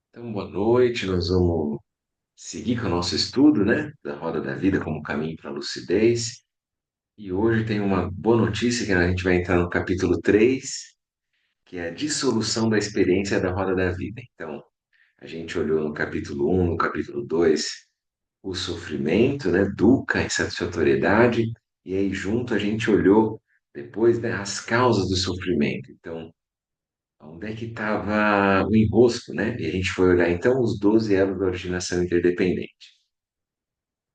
Então, boa noite. Nós vamos seguir com o nosso estudo, né, da roda da vida como caminho para a lucidez. E hoje tem uma boa notícia que a gente vai entrar no capítulo 3, que é a dissolução da experiência da roda da vida. Então, a gente olhou no capítulo 1, no capítulo 2, o sofrimento, né, dukkha, insatisfatoriedade, e aí junto a gente olhou depois, né, as causas do sofrimento. Então, onde é que estava o enrosco, né? E a gente foi olhar então os 12 elos da originação interdependente.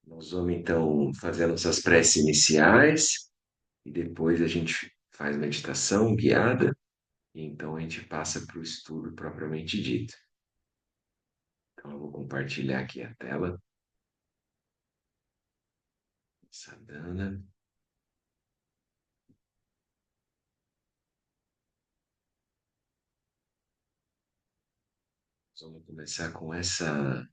Nós vamos então fazer nossas preces iniciais e depois a gente faz meditação guiada e então a gente passa para o estudo propriamente dito. Então eu vou compartilhar aqui a tela, Sadhana. Vamos começar com essa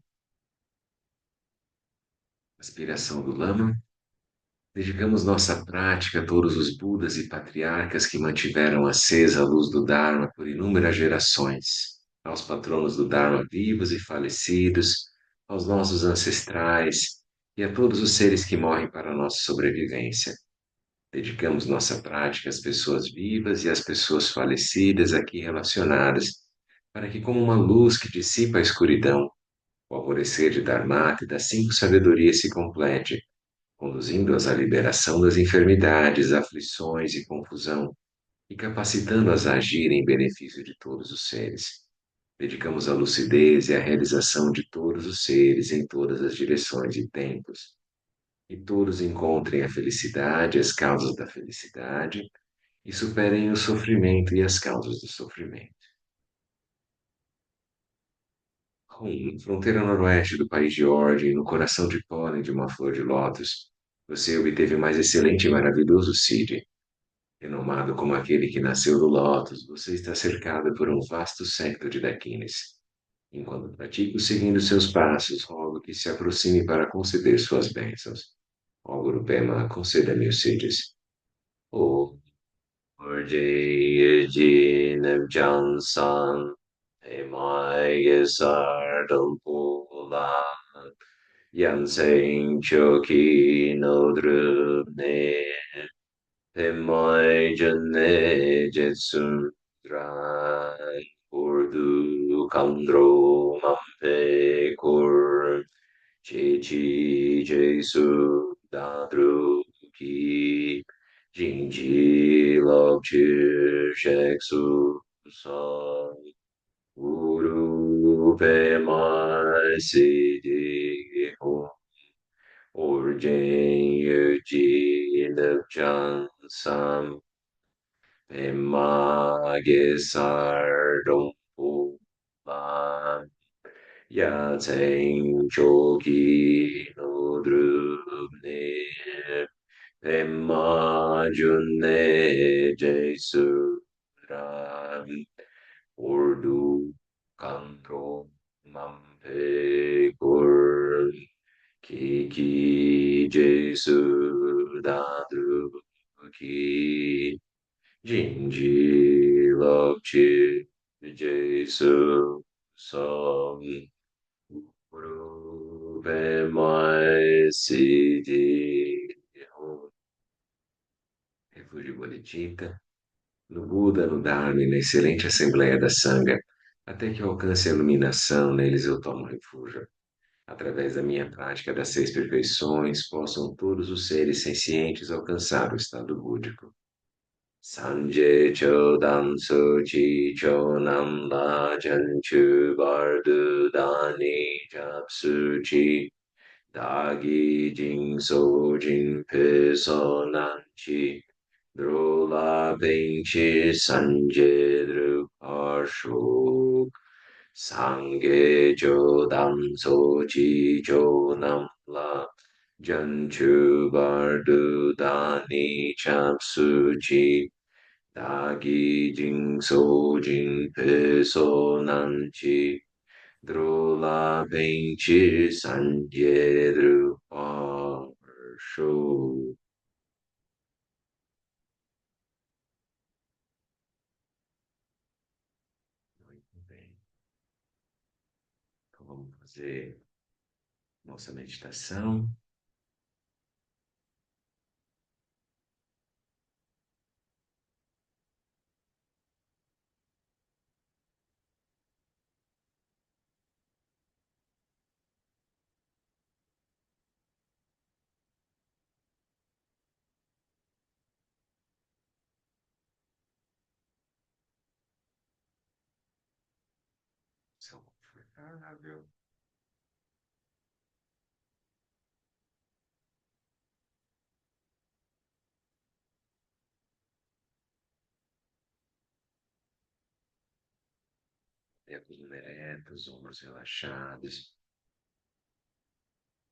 aspiração do Lama. Dedicamos nossa prática a todos os Budas e patriarcas que mantiveram acesa a luz do Dharma por inúmeras gerações, aos patronos do Dharma vivos e falecidos, aos nossos ancestrais e a todos os seres que morrem para a nossa sobrevivência. Dedicamos nossa prática às pessoas vivas e às pessoas falecidas aqui relacionadas, para que, como uma luz que dissipa a escuridão, o alvorecer de Dharmata e das cinco sabedorias se complete conduzindo-as à liberação das enfermidades, aflições e confusão, e capacitando-as a agir em benefício de todos os seres. Dedicamos a lucidez e a realização de todos os seres em todas as direções e tempos, e todos encontrem a felicidade, as causas da felicidade, e superem o sofrimento e as causas do sofrimento. Na fronteira noroeste do país de Ordem, no coração de pólen de uma flor de lótus, você obteve o mais excelente e maravilhoso Siddhi. Renomado como aquele que nasceu do Lótus, você está cercado por um vasto séquito de Dakinis. Enquanto pratico seguindo seus passos, rogo que se aproxime para conceder suas bênçãos. Ó Guru Pema, conceda-me os Siddhis. O Urjayajinam Jansan, Emai Gesardam Pula, Yanseng Choki Nodrubne. Pemai jane jetsun drai urdu kandro mampe kur chechi jesu dadru ki jinji lokchir sheksu sa uru pemai sidi Orjin Yuji Lepchan Sam Pemagesar Dompu Ban Yatseng Choki Nodrubne Pemajune Jesu Ram Urdu Kandro Mampe Kur Kiki Jesu Dadru Ki Jinji Lokchi Jesu Som Rupe Mai Siddhi Refúgio Bodhicitta, no Buda, no Dharma e na excelente Assembleia da Sangha, até que eu alcance a iluminação, neles eu tomo refúgio. Através da minha prática das seis perfeições, possam todos os seres sencientes alcançar o estado búdico. Sanje Chodan Suchi Chonam Lajan Chu Bardu Dani Japsuchi Dagi Jing So Jing Piso Nanchi Drola Bingshi Sanje Drupashu Sangye Jodan Sochi Jonam La Janchu Bardu Dani Chapsuchi Dagi Jing So Jing Peso Nanchi Drola Benchi Sanje Drupa Sho. Muito bem. Vamos fazer nossa meditação. Posição confortável. E a coluna ereta, os ombros relaxados.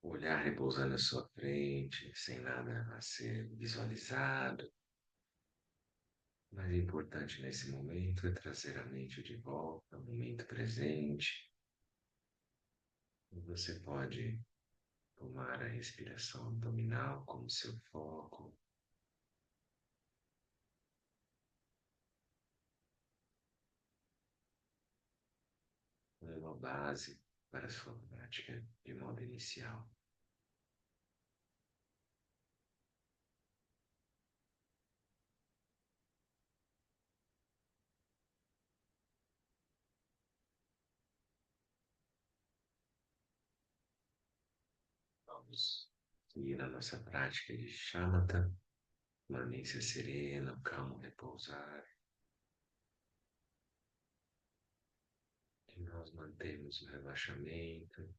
O olhar repousando à sua frente, sem nada a ser visualizado. O mais importante nesse momento é trazer a mente de volta ao momento presente. E você pode tomar a respiração abdominal como seu foco, como uma base para a sua prática de modo inicial. Vamos seguir a nossa prática de shamatha, permanência serena, calmo, repousar. E nós mantemos o relaxamento,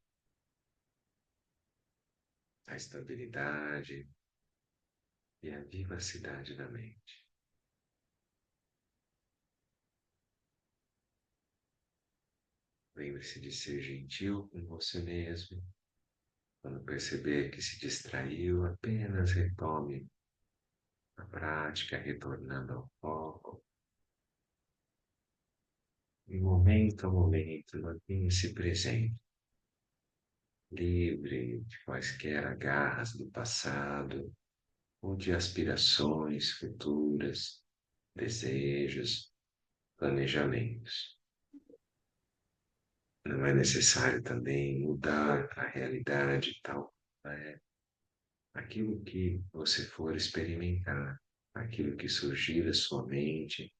a estabilidade e a vivacidade da mente. Lembre-se de ser gentil com você mesmo. Quando perceber que se distraiu, apenas retome a prática, retornando ao foco. E momento a momento, mantenha-se presente, livre de quaisquer agarras do passado ou de aspirações futuras, desejos, planejamentos. Não é necessário também mudar a realidade tal. É aquilo que você for experimentar, aquilo que surgir da sua mente,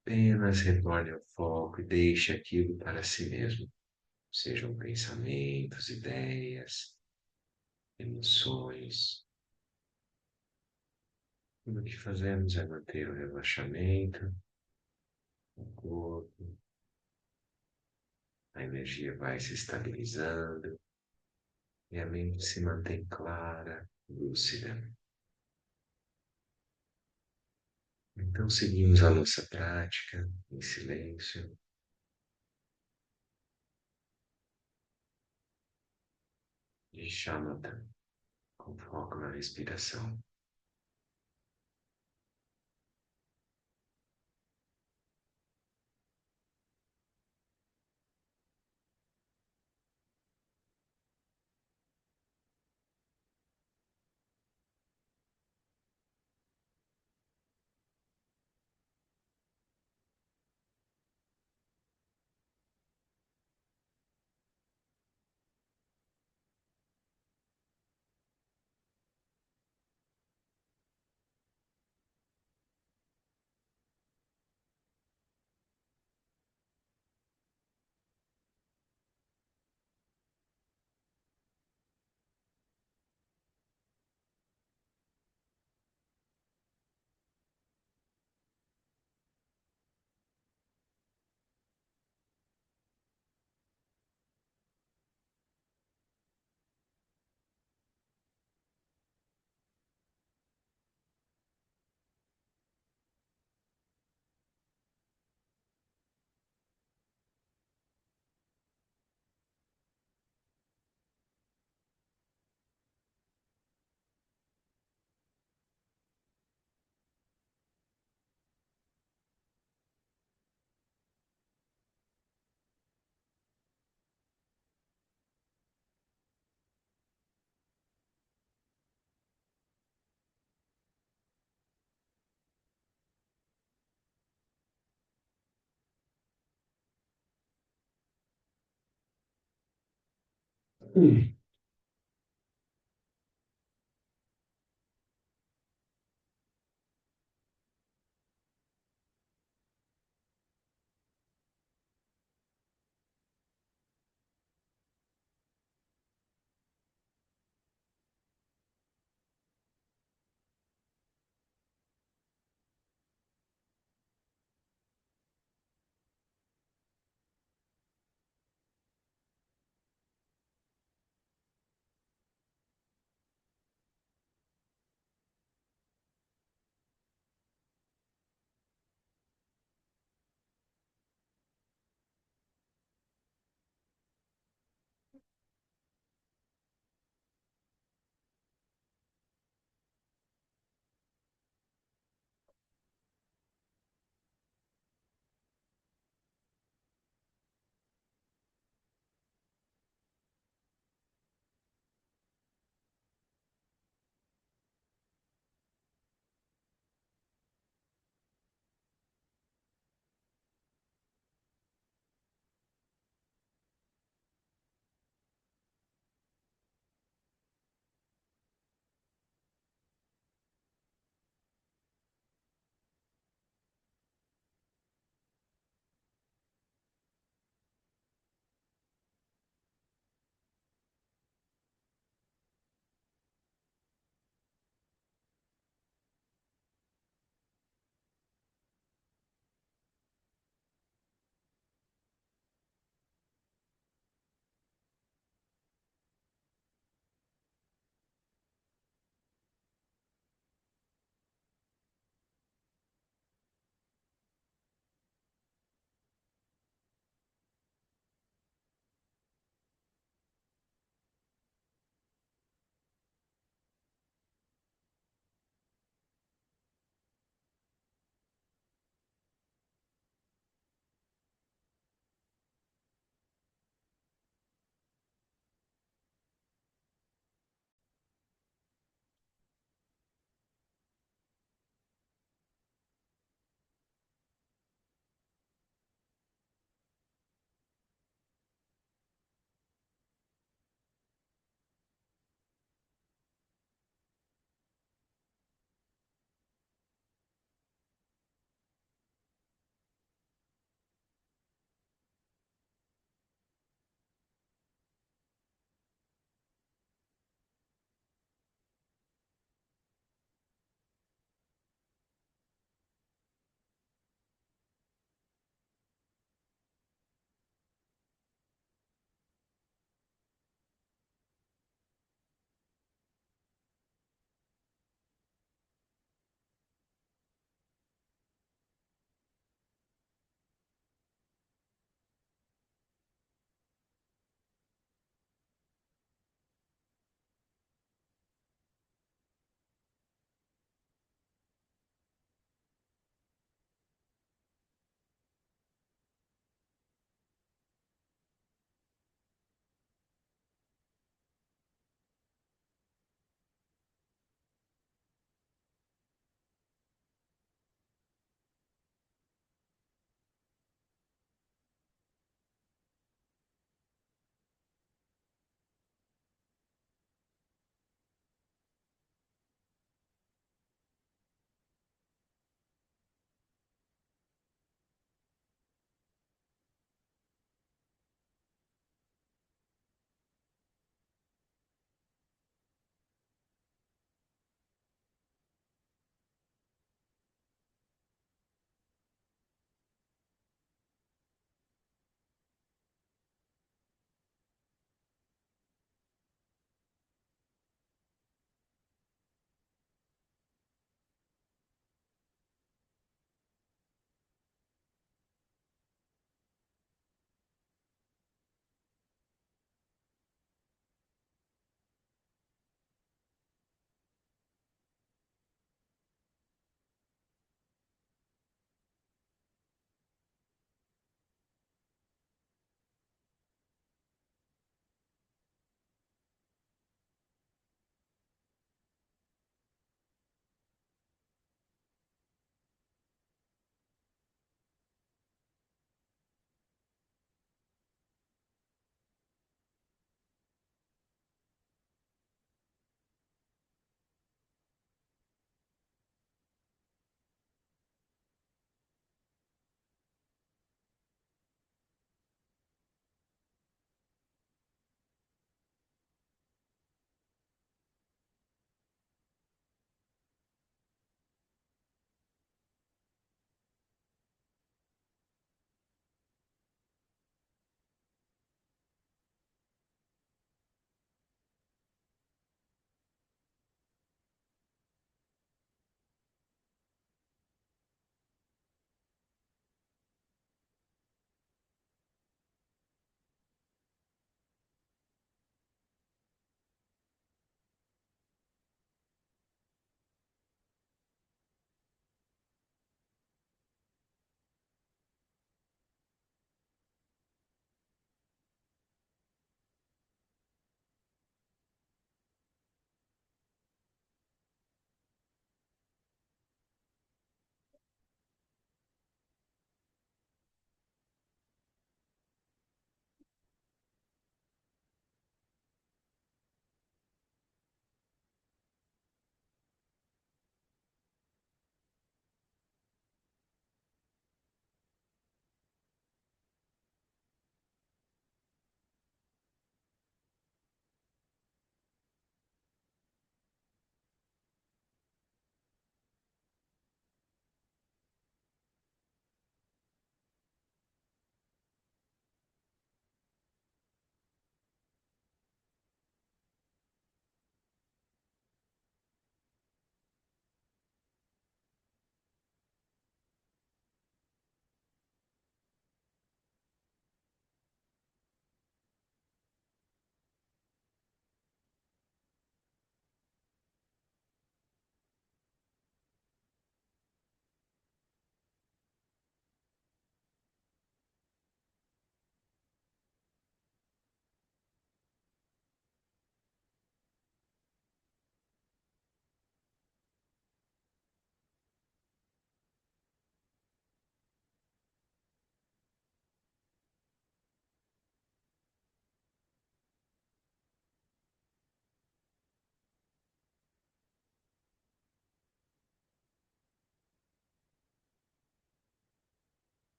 apenas retorne ao foco e deixe aquilo para si mesmo. Sejam pensamentos, ideias, emoções. Tudo o que fazemos é manter o relaxamento no corpo, a energia vai se estabilizando e a mente se mantém clara, lúcida. Então seguimos a nossa prática em silêncio, de shamatha, com foco na respiração.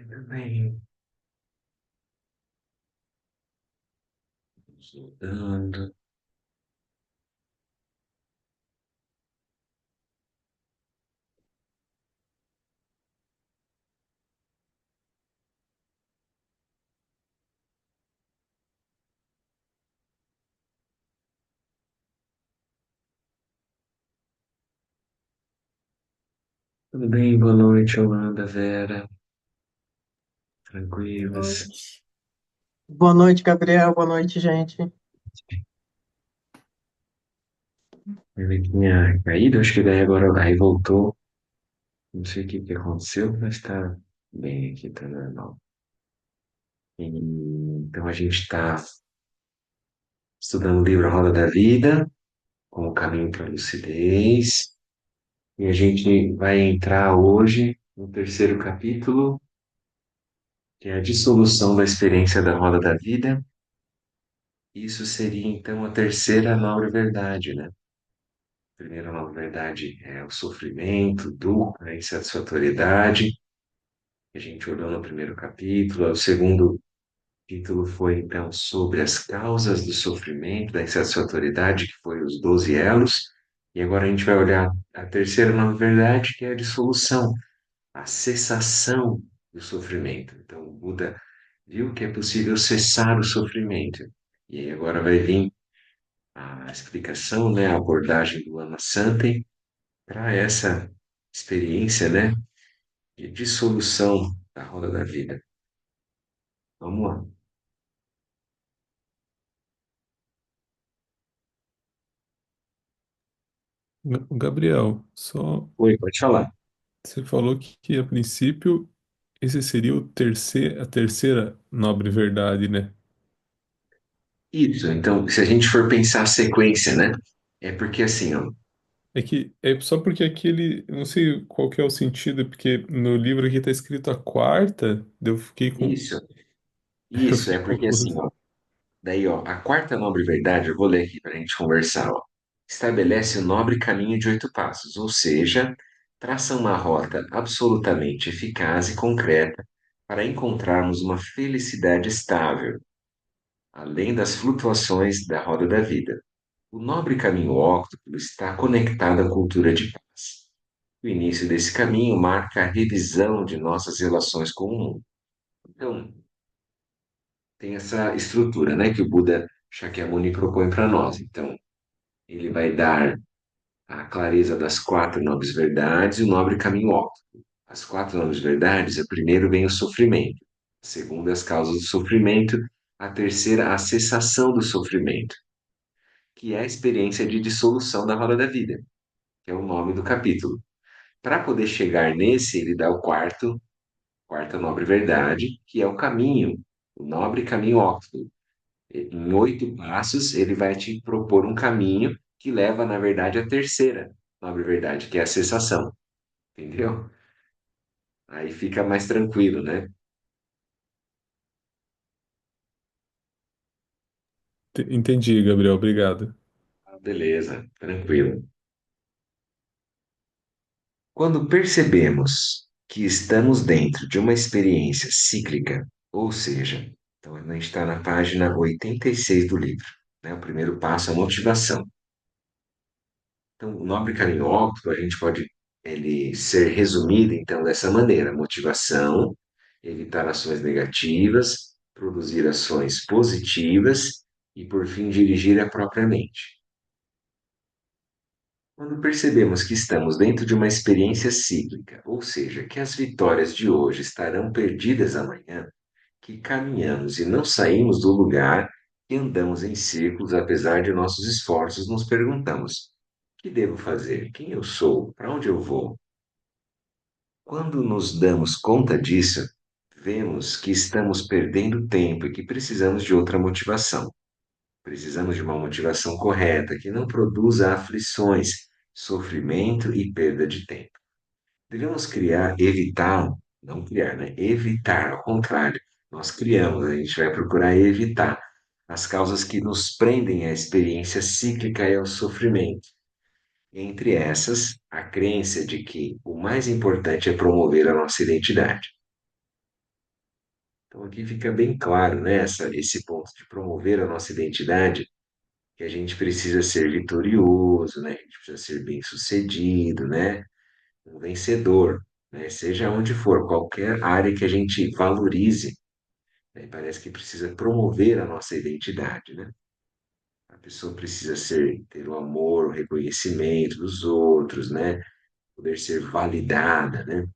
Tudo bem, vamos voltando. Tudo bem, boa noite, Holanda, Vera. Tranquilas. Noite. Boa noite, Gabriel. Boa noite, gente. Ele tinha caído, acho que daí agora aí voltou. Não sei o que que aconteceu, mas tá bem aqui, tá normal. Então a gente está estudando o livro A Roda da Vida, com o caminho para a lucidez. E a gente vai entrar hoje no terceiro capítulo, que é a dissolução da experiência da roda da vida. Isso seria então a terceira nobre verdade, né? A primeira nobre verdade é o sofrimento, dor, a insatisfatoriedade, que a gente olhou no primeiro capítulo. O segundo capítulo foi então sobre as causas do sofrimento, da insatisfatoriedade, que foi os 12 elos. E agora a gente vai olhar a terceira nobre verdade, que é a dissolução, a cessação do sofrimento. Então, o Buda viu que é possível cessar o sofrimento. E aí agora vai vir a explicação, né, a abordagem do Lama Santen para essa experiência, né, de dissolução da roda da vida. Vamos lá. Gabriel, só Oi, pode falar. você falou que a princípio esse seria a terceira nobre verdade, né? Isso, então, se a gente for pensar a sequência, né, é porque assim, ó, É que é só porque aquele, eu não sei qual que é o sentido, porque no livro aqui tá escrito a quarta, daí eu fiquei com, isso, eu isso, é fiquei porque assim, confuso. ó, daí, ó, a quarta nobre verdade, eu vou ler aqui para a gente conversar, ó. Estabelece o nobre caminho de 8 passos, ou seja, traça uma rota absolutamente eficaz e concreta para encontrarmos uma felicidade estável, além das flutuações da roda da vida. O nobre caminho óctuplo está conectado à cultura de paz. O início desse caminho marca a revisão de nossas relações com o mundo. Então, tem essa estrutura, né, que o Buda Shakyamuni propõe para nós. Então, ele vai dar a clareza das quatro nobres verdades e o nobre caminho óptimo. As quatro nobres verdades, a primeiro vem o sofrimento, a segunda, as causas do sofrimento, a terceira, a cessação do sofrimento, que é a experiência de dissolução da roda da vida, que é o nome do capítulo. Para poder chegar nesse, ele dá o quarta nobre verdade, que é o caminho, o nobre caminho óptimo. Em 8 passos, ele vai te propor um caminho que leva, na verdade, à terceira nobre verdade, que é a cessação, entendeu? Aí fica mais tranquilo, né? Entendi, Gabriel, obrigado. Ah, beleza, tranquilo. Quando percebemos que estamos dentro de uma experiência cíclica, ou seja, então a gente está na página 86 do livro, né? O primeiro passo é a motivação. Então, o nobre caminho óptimo, a gente pode ele ser resumido, então, dessa maneira: motivação, evitar ações negativas, produzir ações positivas e, por fim, dirigir a própria mente. Quando percebemos que estamos dentro de uma experiência cíclica, ou seja, que as vitórias de hoje estarão perdidas amanhã, que caminhamos e não saímos do lugar e andamos em círculos apesar de nossos esforços, nos perguntamos: o que devo fazer? Quem eu sou? Para onde eu vou? Quando nos damos conta disso, vemos que estamos perdendo tempo e que precisamos de outra motivação. Precisamos de uma motivação correta, que não produza aflições, sofrimento e perda de tempo. Devemos evitar, não criar, né? Evitar, ao contrário. Nós criamos, a gente vai procurar evitar as causas que nos prendem à experiência cíclica e ao sofrimento. Entre essas, a crença de que o mais importante é promover a nossa identidade. Então aqui fica bem claro, né, esse ponto de promover a nossa identidade, que a gente precisa ser vitorioso, né, a gente precisa ser bem-sucedido, né, um vencedor, né, seja onde for, qualquer área que a gente valorize, né, parece que precisa promover a nossa identidade, né? A pessoa precisa ter o amor, o reconhecimento dos outros, né? Poder ser validada, né?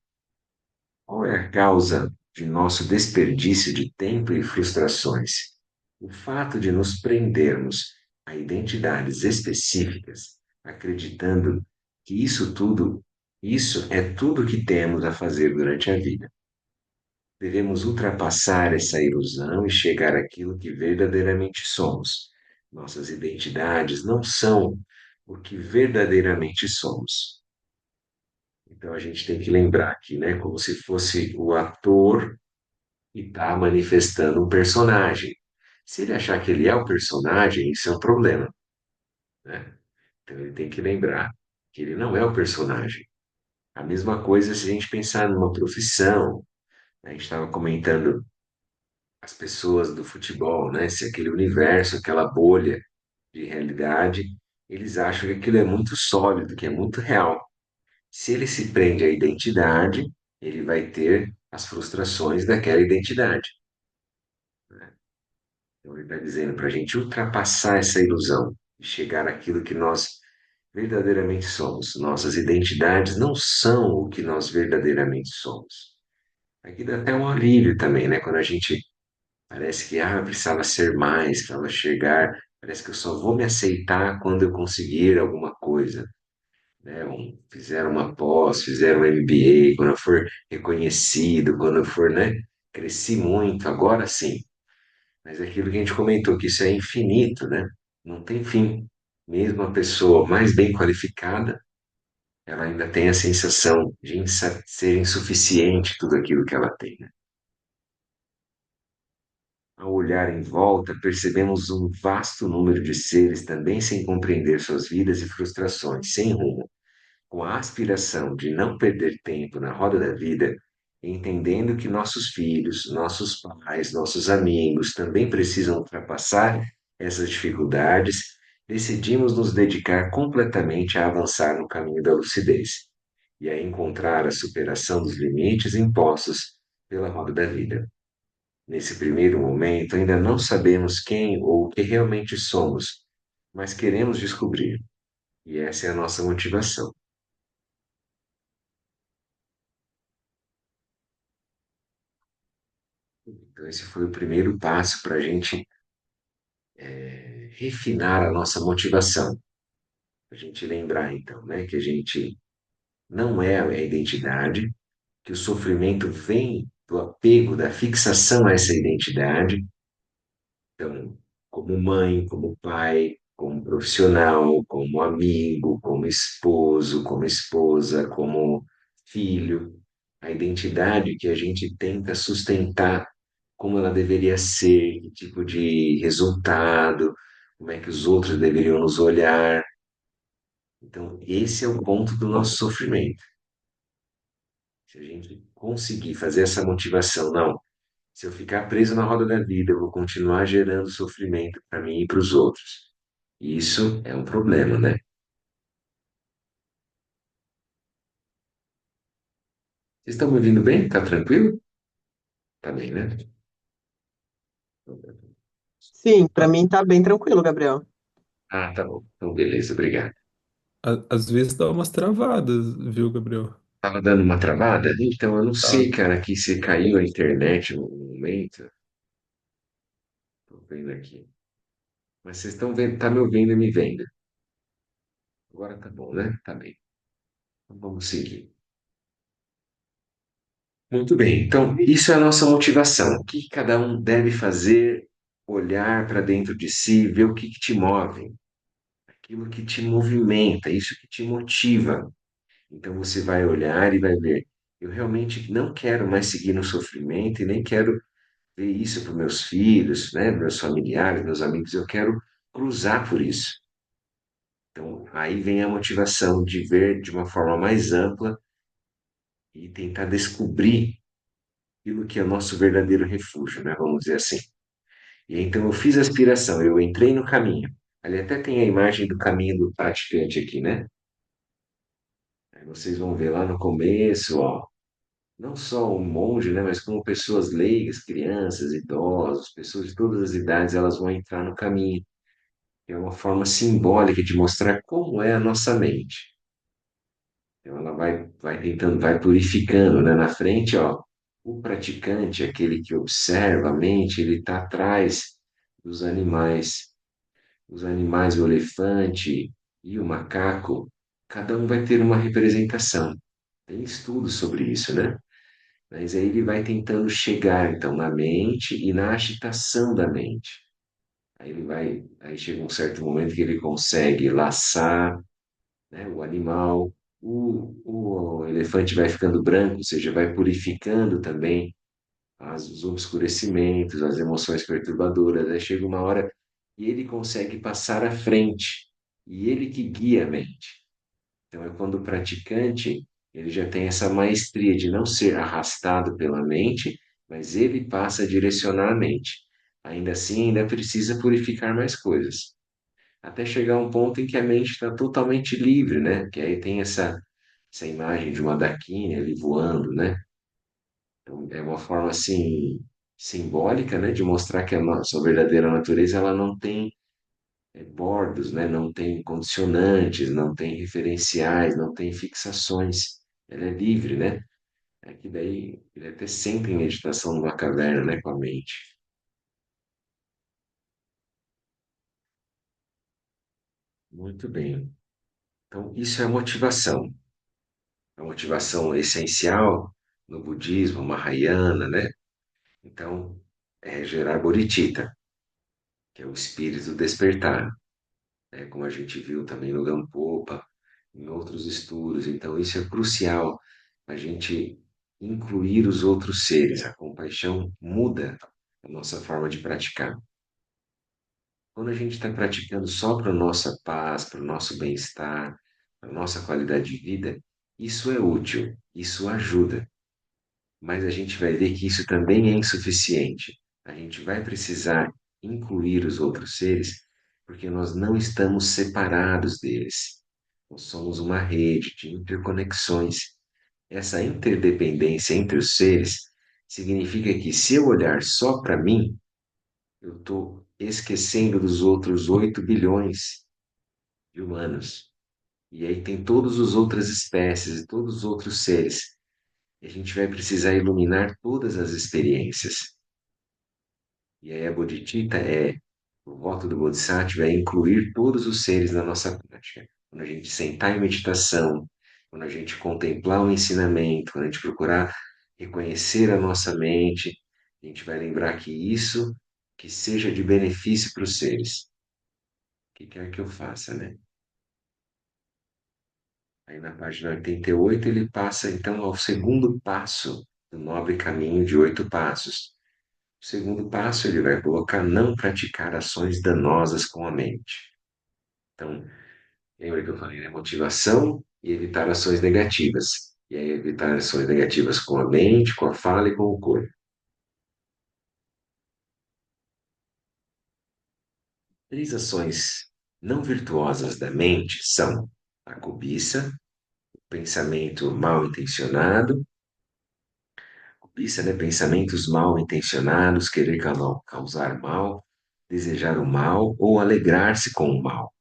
Qual é a causa de nosso desperdício de tempo e frustrações? O fato de nos prendermos a identidades específicas, acreditando que isso é tudo que temos a fazer durante a vida. Devemos ultrapassar essa ilusão e chegar àquilo que verdadeiramente somos. Nossas identidades não são o que verdadeiramente somos. Então a gente tem que lembrar aqui, né, como se fosse o ator e está manifestando um personagem. Se ele achar que ele é o personagem, isso é um problema, né? Então ele tem que lembrar que ele não é o personagem. A mesma coisa se a gente pensar numa profissão, né? A gente estava comentando as pessoas do futebol, né? Se aquele universo, aquela bolha de realidade, eles acham que aquilo é muito sólido, que é muito real. Se ele se prende à identidade, ele vai ter as frustrações daquela identidade, né? Então, ele está dizendo para a gente ultrapassar essa ilusão e chegar àquilo que nós verdadeiramente somos. Nossas identidades não são o que nós verdadeiramente somos. Aqui dá até um alívio também, né? Quando a gente parece que eu precisava ser mais, precisava chegar, parece que eu só vou me aceitar quando eu conseguir alguma coisa, né? Fizeram uma pós, fizeram um MBA, quando eu for reconhecido, quando eu for, né? Cresci muito, agora sim. Mas é aquilo que a gente comentou, que isso é infinito, né? Não tem fim. Mesmo a pessoa mais bem qualificada, ela ainda tem a sensação de ser insuficiente tudo aquilo que ela tem, né? Ao olhar em volta, percebemos um vasto número de seres também sem compreender suas vidas e frustrações, sem rumo, com a aspiração de não perder tempo na roda da vida, entendendo que nossos filhos, nossos pais, nossos amigos também precisam ultrapassar essas dificuldades, decidimos nos dedicar completamente a avançar no caminho da lucidez e a encontrar a superação dos limites impostos pela roda da vida. Nesse primeiro momento, ainda não sabemos quem ou o que realmente somos, mas queremos descobrir, e essa é a nossa motivação. Então, esse foi o primeiro passo para a gente refinar a nossa motivação. A gente lembrar, então, né, que a gente não é a identidade, que o sofrimento vem do apego, da fixação a essa identidade. Então, como mãe, como pai, como profissional, como amigo, como esposo, como esposa, como filho, a identidade que a gente tenta sustentar como ela deveria ser, que tipo de resultado, como é que os outros deveriam nos olhar. Então, esse é o ponto do nosso sofrimento. Se a gente conseguir fazer essa motivação, não, se eu ficar preso na roda da vida, eu vou continuar gerando sofrimento para mim e para os outros. Isso é um problema, né? Vocês estão me ouvindo bem? Tá tranquilo? Tá bem, né? Sim, pra mim tá bem tranquilo, Gabriel. Ah, tá bom. Então, beleza, obrigado. Às vezes dá umas travadas, viu, Gabriel? Tava dando uma travada? Então, eu não Tá. sei, cara, aqui se caiu a internet no momento. Tô vendo aqui. Mas vocês estão vendo, tá me ouvindo e me vendo. Agora tá bom, né? Tá bem. Então, vamos seguir. Muito bem. Então, isso é a nossa motivação. O que cada um deve fazer? Olhar para dentro de si, ver o que te move, aquilo que te movimenta, isso que te motiva. Então, você vai olhar e vai ver. Eu realmente não quero mais seguir no sofrimento e nem quero ver isso para meus filhos, né? Meus familiares, meus amigos. Eu quero cruzar por isso. Então, aí vem a motivação de ver de uma forma mais ampla e tentar descobrir. aquilo que é o nosso verdadeiro refúgio, né? Vamos dizer assim. E então eu fiz a aspiração, eu entrei no caminho. Ali até tem a imagem do caminho do praticante aqui, né? Aí vocês vão ver lá no começo, ó, não só um monge, né, mas como pessoas leigas, crianças, idosos, pessoas de todas as idades, elas vão entrar no caminho. É uma forma simbólica de mostrar como é a nossa mente. Então ela vai tentando, vai purificando, né? Na frente, ó, o praticante, aquele que observa a mente, ele está atrás dos animais. Os animais, o elefante e o macaco, cada um vai ter uma representação. Tem estudos sobre isso, né? Mas aí ele vai tentando chegar, então, na mente e na agitação da mente. Aí chega um certo momento que ele consegue laçar, né, o animal, o elefante vai ficando branco, ou seja, vai purificando também os obscurecimentos, as emoções perturbadoras. Aí chega uma hora e ele consegue passar à frente, e ele que guia a mente. Então é quando o praticante ele já tem essa maestria de não ser arrastado pela mente, mas ele passa a direcionar a mente. Ainda assim, ainda precisa purificar mais coisas até chegar a um ponto em que a mente está totalmente livre, né? Que aí tem essa imagem de uma Dakini ali voando, né? Então, é uma forma assim simbólica, né, de mostrar que a nossa verdadeira natureza ela não tem bordos, né? Não tem condicionantes, não tem referenciais, não tem fixações. Ela é livre, né? É que daí ele até senta em meditação numa caverna, né, com a mente. Muito bem. Então, isso é a motivação. A motivação essencial no budismo, Mahayana, né? Então, é gerar bodhicitta, que é o espírito despertar, né? Como a gente viu também no Gampopa, em outros estudos. Então, isso é crucial, a gente incluir os outros seres. A compaixão muda a nossa forma de praticar. Quando a gente está praticando só para a nossa paz, para o nosso bem-estar, para a nossa qualidade de vida, isso é útil, isso ajuda. Mas a gente vai ver que isso também é insuficiente. A gente vai precisar incluir os outros seres, porque nós não estamos separados deles. Nós somos uma rede de interconexões. Essa interdependência entre os seres significa que se eu olhar só para mim, eu estou esquecendo dos outros 8 bilhões de humanos. E aí tem todas as outras espécies e todos os outros seres. E a gente vai precisar iluminar todas as experiências. E aí a Bodhicitta o voto do Bodhisattva é incluir todos os seres na nossa prática. Quando a gente sentar em meditação, quando a gente contemplar o ensinamento, quando a gente procurar reconhecer a nossa mente, a gente vai lembrar que isso que seja de benefício para os seres, o que quer que eu faça, né? Aí na página 88 ele passa então ao segundo passo do nobre caminho de 8 passos. O segundo passo ele vai colocar não praticar ações danosas com a mente. Então, lembra que eu falei, né? Motivação e evitar ações negativas. E aí, evitar ações negativas com a mente, com a fala e com o corpo. Três ações não virtuosas da mente são a cobiça, o pensamento mal intencionado, cobiça, né? Pensamentos mal intencionados, querer causar mal, desejar o mal ou alegrar-se com o mal.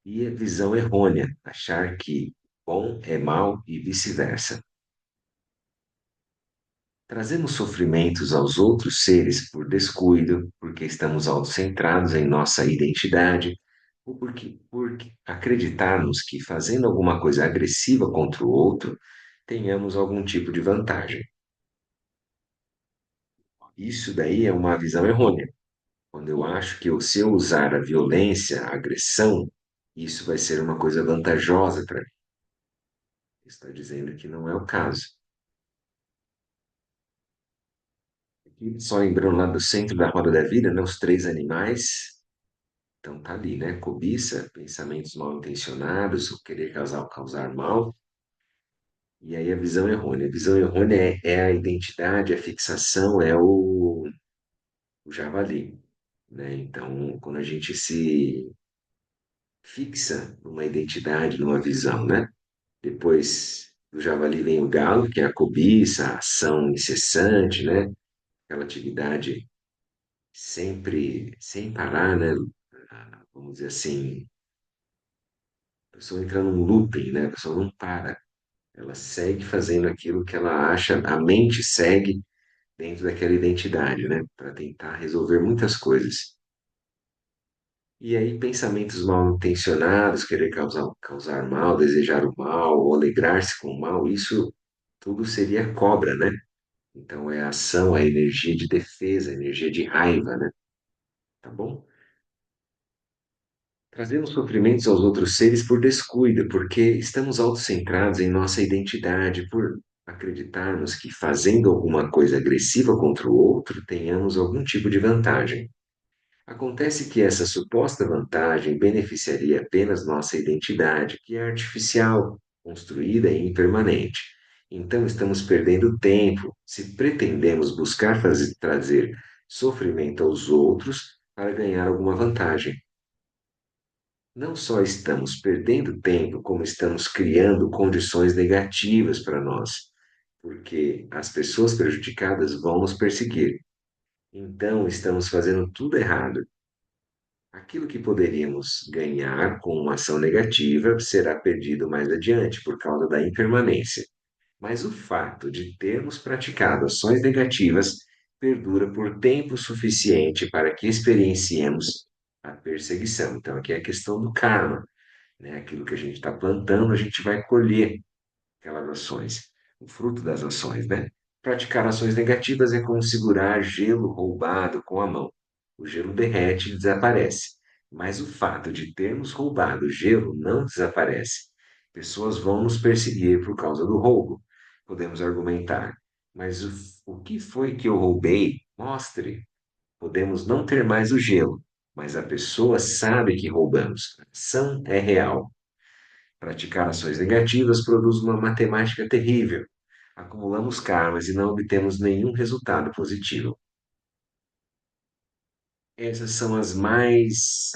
E a visão errônea, achar que bom é mal e vice-versa. Trazemos sofrimentos aos outros seres por descuido, porque estamos autocentrados em nossa identidade, ou por acreditarmos que fazendo alguma coisa agressiva contra o outro, tenhamos algum tipo de vantagem. Isso daí é uma visão errônea. Quando eu acho que se eu usar a violência, a agressão, isso vai ser uma coisa vantajosa para mim. Está dizendo que não é o caso. Aqui, só lembrando lá do centro da roda da vida, né, os três animais. Então tá ali, né? Cobiça, pensamentos mal intencionados, o querer causar mal. E aí a visão errônea. A visão errônea é a identidade, a fixação, é o javali, né? Então, quando a gente se fixa numa identidade, numa visão, né? Depois do javali vem o galo, que é a cobiça, a ação incessante, né? Aquela atividade sempre sem parar, né? Vamos dizer assim, a pessoa entra num looping, né? A pessoa não para. Ela segue fazendo aquilo que ela acha, a mente segue dentro daquela identidade, né? Para tentar resolver muitas coisas. E aí, pensamentos mal intencionados, querer causar mal, desejar o mal, ou alegrar-se com o mal, isso tudo seria cobra, né? Então, é a ação, a energia de defesa, a energia de raiva, né? Tá bom? Trazemos sofrimentos aos outros seres por descuido, porque estamos autocentrados em nossa identidade, por acreditarmos que fazendo alguma coisa agressiva contra o outro, tenhamos algum tipo de vantagem. Acontece que essa suposta vantagem beneficiaria apenas nossa identidade, que é artificial, construída e impermanente. Então estamos perdendo tempo se pretendemos buscar trazer sofrimento aos outros para ganhar alguma vantagem. Não só estamos perdendo tempo, como estamos criando condições negativas para nós, porque as pessoas prejudicadas vão nos perseguir. Então estamos fazendo tudo errado. Aquilo que poderíamos ganhar com uma ação negativa será perdido mais adiante por causa da impermanência. Mas o fato de termos praticado ações negativas perdura por tempo suficiente para que experienciemos a perseguição. Então, aqui é a questão do karma, né? Aquilo que a gente está plantando, a gente vai colher aquelas ações, o fruto das ações, né? Praticar ações negativas é como segurar gelo roubado com a mão. O gelo derrete e desaparece, mas o fato de termos roubado gelo não desaparece. Pessoas vão nos perseguir por causa do roubo. Podemos argumentar, mas o que foi que eu roubei? Mostre. Podemos não ter mais o gelo, mas a pessoa sabe que roubamos. A ação é real. Praticar ações negativas produz uma matemática terrível. Acumulamos karmas e não obtemos nenhum resultado positivo. Essas são as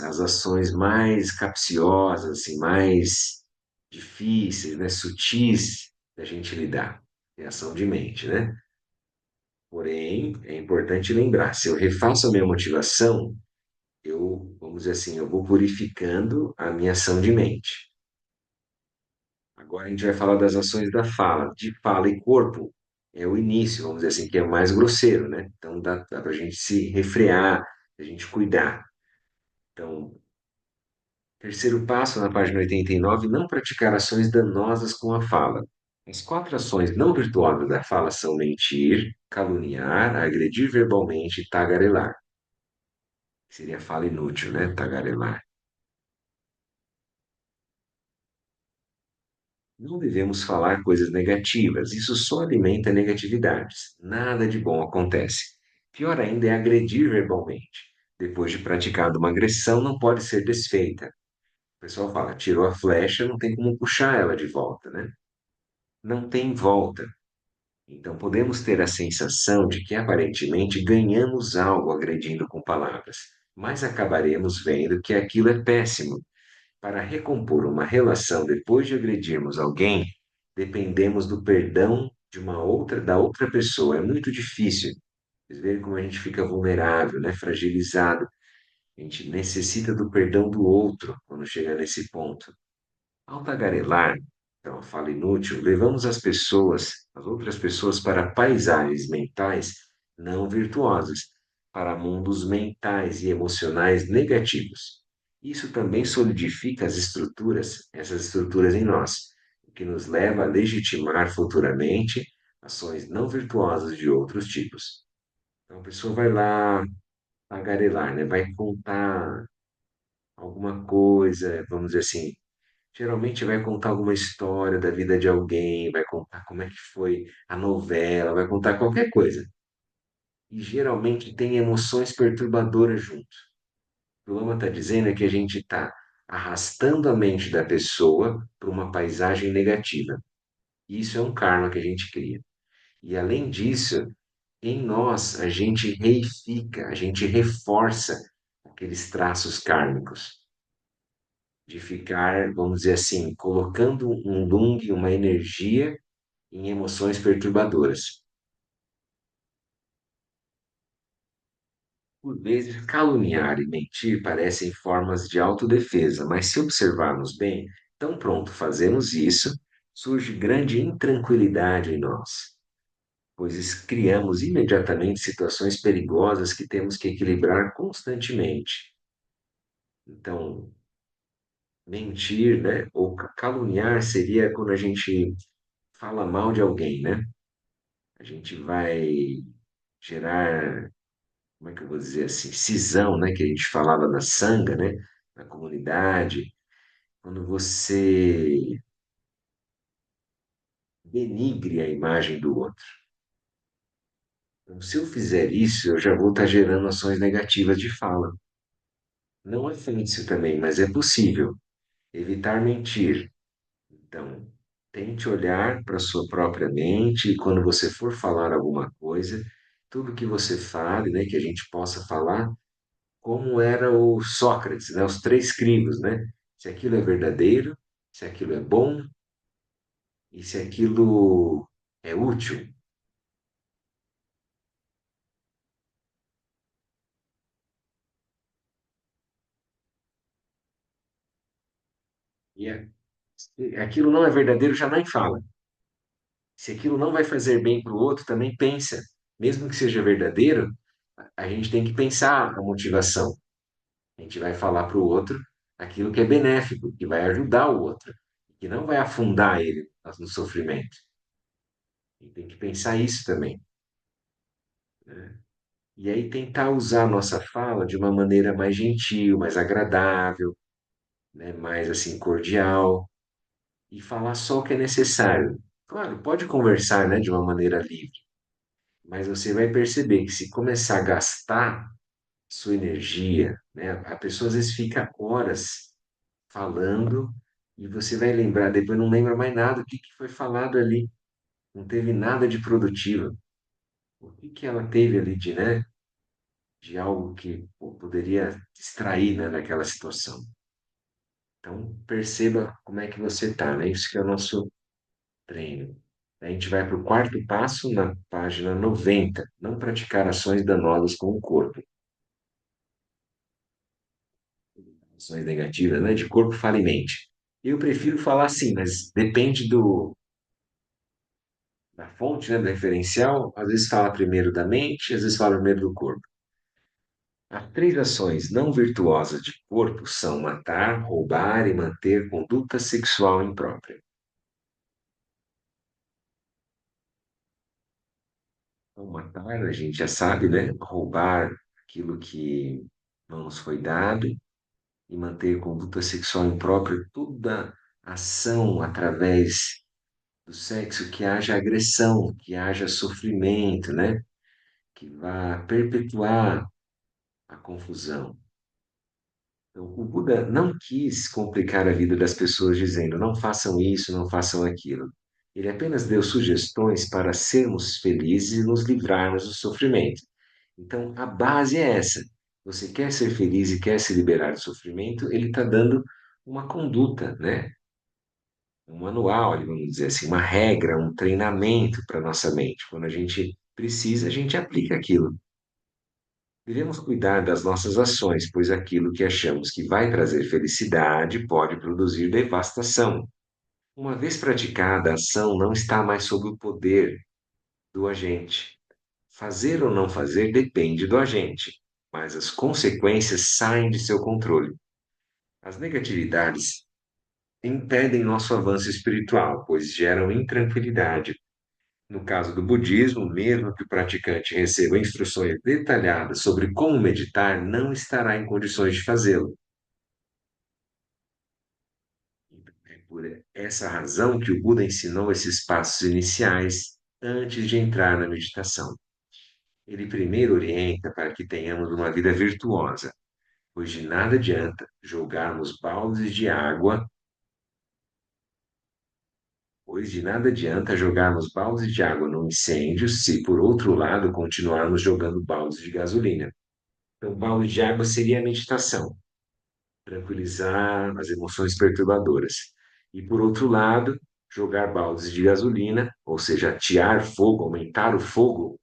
ações mais capciosas, assim, mais difíceis, né, sutis da gente lidar. É ação de mente, né? Porém, é importante lembrar, se eu refaço a minha motivação, vamos dizer assim, eu vou purificando a minha ação de mente. Agora a gente vai falar das ações da fala, de fala e corpo. É o início, vamos dizer assim, que é o mais grosseiro, né? Então dá para a gente se refrear, a gente cuidar. Então, terceiro passo, na página 89, não praticar ações danosas com a fala. As quatro ações não virtuosas da fala são mentir, caluniar, agredir verbalmente e tagarelar. Seria fala inútil, né? Tagarelar. Não devemos falar coisas negativas, isso só alimenta negatividades. Nada de bom acontece. Pior ainda é agredir verbalmente. Depois de praticada uma agressão, não pode ser desfeita. O pessoal fala, tirou a flecha, não tem como puxar ela de volta, né? Não tem volta. Então podemos ter a sensação de que aparentemente ganhamos algo agredindo com palavras, mas acabaremos vendo que aquilo é péssimo. Para recompor uma relação depois de agredirmos alguém, dependemos do perdão da outra pessoa. É muito difícil. Vocês verem como a gente fica vulnerável, né? Fragilizado. A gente necessita do perdão do outro quando chega nesse ponto. Ao tagarelar, então, a fala inútil, levamos as outras pessoas para paisagens mentais não virtuosas, para mundos mentais e emocionais negativos. Isso também solidifica essas estruturas em nós, o que nos leva a legitimar futuramente ações não virtuosas de outros tipos. Então, a pessoa vai lá tagarelar, né? Vai contar alguma coisa, vamos dizer assim, geralmente vai contar alguma história da vida de alguém, vai contar como é que foi a novela, vai contar qualquer coisa. E geralmente tem emoções perturbadoras junto. O que o Lama está dizendo é que a gente está arrastando a mente da pessoa para uma paisagem negativa. Isso é um karma que a gente cria. E além disso, em nós, a gente reifica, a gente reforça aqueles traços kármicos, de ficar, vamos dizer assim, colocando um lung, uma energia em emoções perturbadoras. Por vezes, caluniar e mentir parecem formas de autodefesa, mas se observarmos bem, tão pronto fazemos isso, surge grande intranquilidade em nós, pois criamos imediatamente situações perigosas que temos que equilibrar constantemente. Então, mentir, né, ou caluniar seria quando a gente fala mal de alguém, né? A gente vai gerar, como é que eu vou dizer assim, cisão, né, que a gente falava na sanga, né, na comunidade, quando você denigre a imagem do outro. Então, se eu fizer isso, eu já vou estar gerando ações negativas de fala. Não é fácil também, mas é possível. Evitar mentir. Então, tente olhar para a sua própria mente e quando você for falar alguma coisa, tudo que você fale, né, que a gente possa falar, como era o Sócrates, né, os três crivos, né? Se aquilo é verdadeiro, se aquilo é bom e se aquilo é útil. Se aquilo não é verdadeiro, já nem fala. Se aquilo não vai fazer bem para o outro, também pensa. Mesmo que seja verdadeiro, a gente tem que pensar a motivação. A gente vai falar para o outro aquilo que é benéfico, que vai ajudar o outro, que não vai afundar ele no sofrimento. E tem que pensar isso também, né? E aí tentar usar a nossa fala de uma maneira mais gentil, mais agradável, né? Mais assim cordial e falar só o que é necessário. Claro, pode conversar, né, de uma maneira livre, mas você vai perceber que se começar a gastar sua energia, né, a pessoa às vezes fica horas falando e você vai lembrar, depois não lembra mais nada o que que foi falado ali, não teve nada de produtivo. O que que ela teve ali de, né, de algo que pô, poderia distrair, né, daquela situação. Então, perceba como é que você está, né? Isso que é o nosso treino. A gente vai para o quarto passo na página 90. Não praticar ações danosas com o corpo. Ações negativas, né? De corpo, fala e mente. Eu prefiro falar assim, mas depende da fonte, né? Do referencial. Às vezes fala primeiro da mente, às vezes fala primeiro do corpo. As três ações não virtuosas de corpo são matar, roubar e manter conduta sexual imprópria. Então, matar, a gente já sabe, né? Roubar aquilo que não nos foi dado e manter conduta sexual imprópria, toda ação através do sexo que haja agressão, que haja sofrimento, né? Que vá perpetuar a confusão. Então, o Buda não quis complicar a vida das pessoas dizendo não façam isso, não façam aquilo. Ele apenas deu sugestões para sermos felizes e nos livrarmos do sofrimento. Então, a base é essa. Você quer ser feliz e quer se liberar do sofrimento, ele está dando uma conduta, né? Um manual, vamos dizer assim, uma regra, um treinamento para nossa mente. Quando a gente precisa, a gente aplica aquilo. Devemos cuidar das nossas ações, pois aquilo que achamos que vai trazer felicidade pode produzir devastação. Uma vez praticada, a ação não está mais sob o poder do agente. Fazer ou não fazer depende do agente, mas as consequências saem de seu controle. As negatividades impedem nosso avanço espiritual, pois geram intranquilidade. No caso do budismo, mesmo que o praticante receba instruções detalhadas sobre como meditar, não estará em condições de fazê-lo. É por essa razão que o Buda ensinou esses passos iniciais antes de entrar na meditação. Ele primeiro orienta para que tenhamos uma vida virtuosa, pois de nada adianta jogarmos baldes de água pois de nada adianta jogarmos baldes de água no incêndio se, por outro lado, continuarmos jogando baldes de gasolina. Então, balde de água seria a meditação, tranquilizar as emoções perturbadoras. E, por outro lado, jogar baldes de gasolina, ou seja, atear fogo, aumentar o fogo,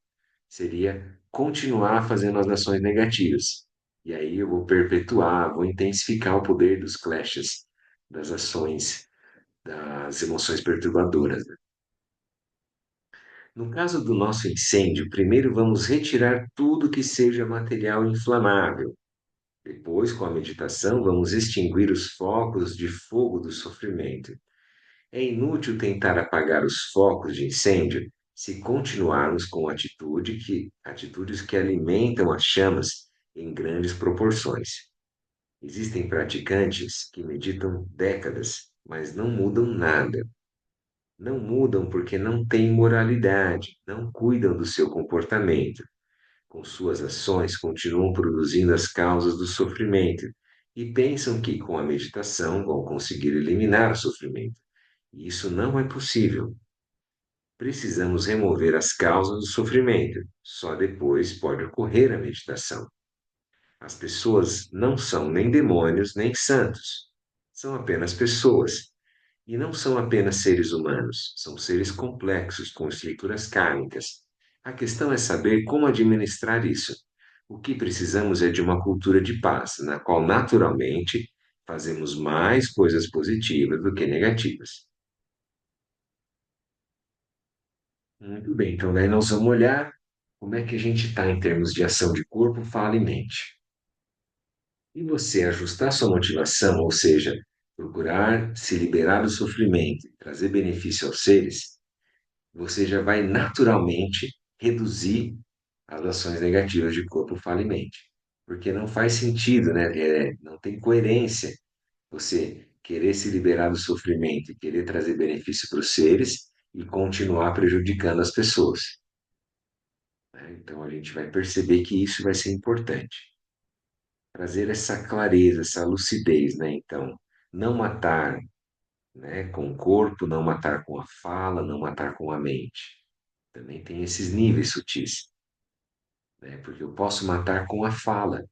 seria continuar fazendo as ações negativas. E aí eu vou perpetuar, vou intensificar o poder dos clashes, das ações, das emoções perturbadoras, né? No caso do nosso incêndio, primeiro vamos retirar tudo que seja material inflamável. Depois, com a meditação, vamos extinguir os focos de fogo do sofrimento. É inútil tentar apagar os focos de incêndio se continuarmos com atitudes que alimentam as chamas em grandes proporções. Existem praticantes que meditam décadas, mas não mudam nada. Não mudam porque não têm moralidade, não cuidam do seu comportamento. Com suas ações, continuam produzindo as causas do sofrimento e pensam que com a meditação vão conseguir eliminar o sofrimento. E isso não é possível. Precisamos remover as causas do sofrimento. Só depois pode ocorrer a meditação. As pessoas não são nem demônios nem santos. São apenas pessoas. E não são apenas seres humanos, são seres complexos com estruturas kármicas. A questão é saber como administrar isso. O que precisamos é de uma cultura de paz, na qual naturalmente fazemos mais coisas positivas do que negativas. Muito bem, então daí nós vamos olhar como é que a gente está em termos de ação de corpo, fala e mente. E você ajustar sua motivação, ou seja, procurar se liberar do sofrimento, e trazer benefício aos seres, você já vai naturalmente reduzir as ações negativas de corpo, fala e mente. Porque não faz sentido, né? Não tem coerência você querer se liberar do sofrimento e querer trazer benefício para os seres e continuar prejudicando as pessoas, né? Então a gente vai perceber que isso vai ser importante. Trazer essa clareza, essa lucidez, né? Então, não matar, né, com o corpo, não matar com a fala, não matar com a mente. Também tem esses níveis sutis, né? Porque eu posso matar com a fala.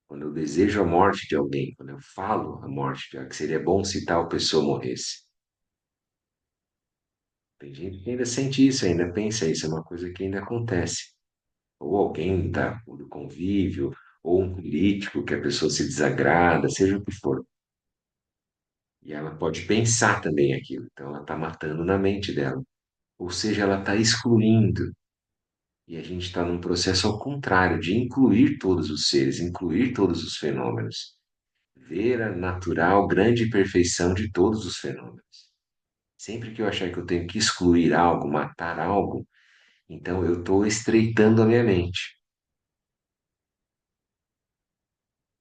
Quando eu desejo a morte de alguém, quando eu falo a morte de alguém, que seria bom se tal pessoa morresse. Tem gente que ainda sente isso, ainda pensa isso, é uma coisa que ainda acontece. Ou alguém do convívio, ou um político que a pessoa se desagrada, seja o que for. E ela pode pensar também aquilo, então ela está matando na mente dela. Ou seja, ela está excluindo. E a gente está num processo ao contrário, de incluir todos os seres, incluir todos os fenômenos. Ver a natural, grande perfeição de todos os fenômenos. Sempre que eu achar que eu tenho que excluir algo, matar algo, então eu estou estreitando a minha mente.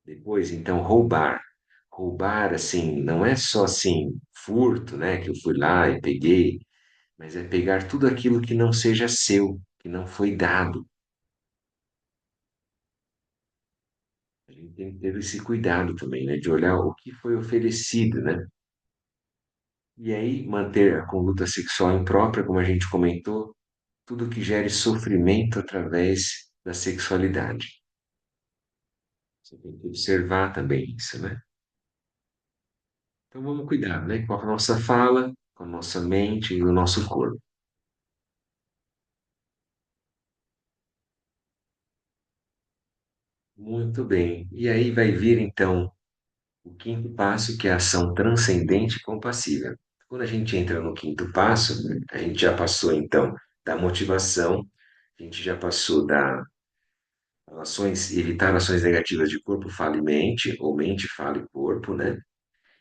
Depois, então, roubar. Roubar, assim, não é só assim, furto, né? Que eu fui lá e peguei, mas é pegar tudo aquilo que não seja seu, que não foi dado. A gente tem que ter esse cuidado também, né? De olhar o que foi oferecido, né? E aí manter a conduta sexual imprópria, como a gente comentou, tudo que gere sofrimento através da sexualidade. Você tem que observar também isso, né? Então vamos cuidar, né? Com a nossa fala, com a nossa mente e o nosso corpo. Muito bem. E aí vai vir então o quinto passo, que é a ação transcendente e compassiva. Quando a gente entra no quinto passo, a gente já passou então da motivação, a gente já passou da evitar ações negativas de corpo, fala e mente, ou mente, fala e corpo, né?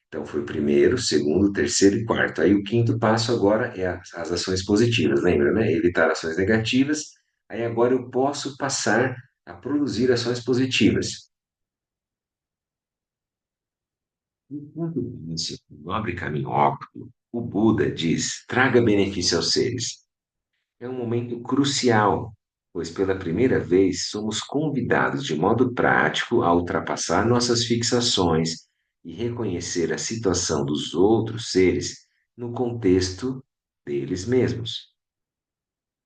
Então foi o primeiro, segundo, terceiro e quarto. Aí o quinto passo agora é as ações positivas, lembra, né? Evitar ações negativas. Aí agora eu posso passar a produzir ações positivas. Enquanto penso no nobre caminho óptimo, o Buda diz: traga benefício aos seres. É um momento crucial, pois pela primeira vez somos convidados de modo prático a ultrapassar nossas fixações e reconhecer a situação dos outros seres no contexto deles mesmos.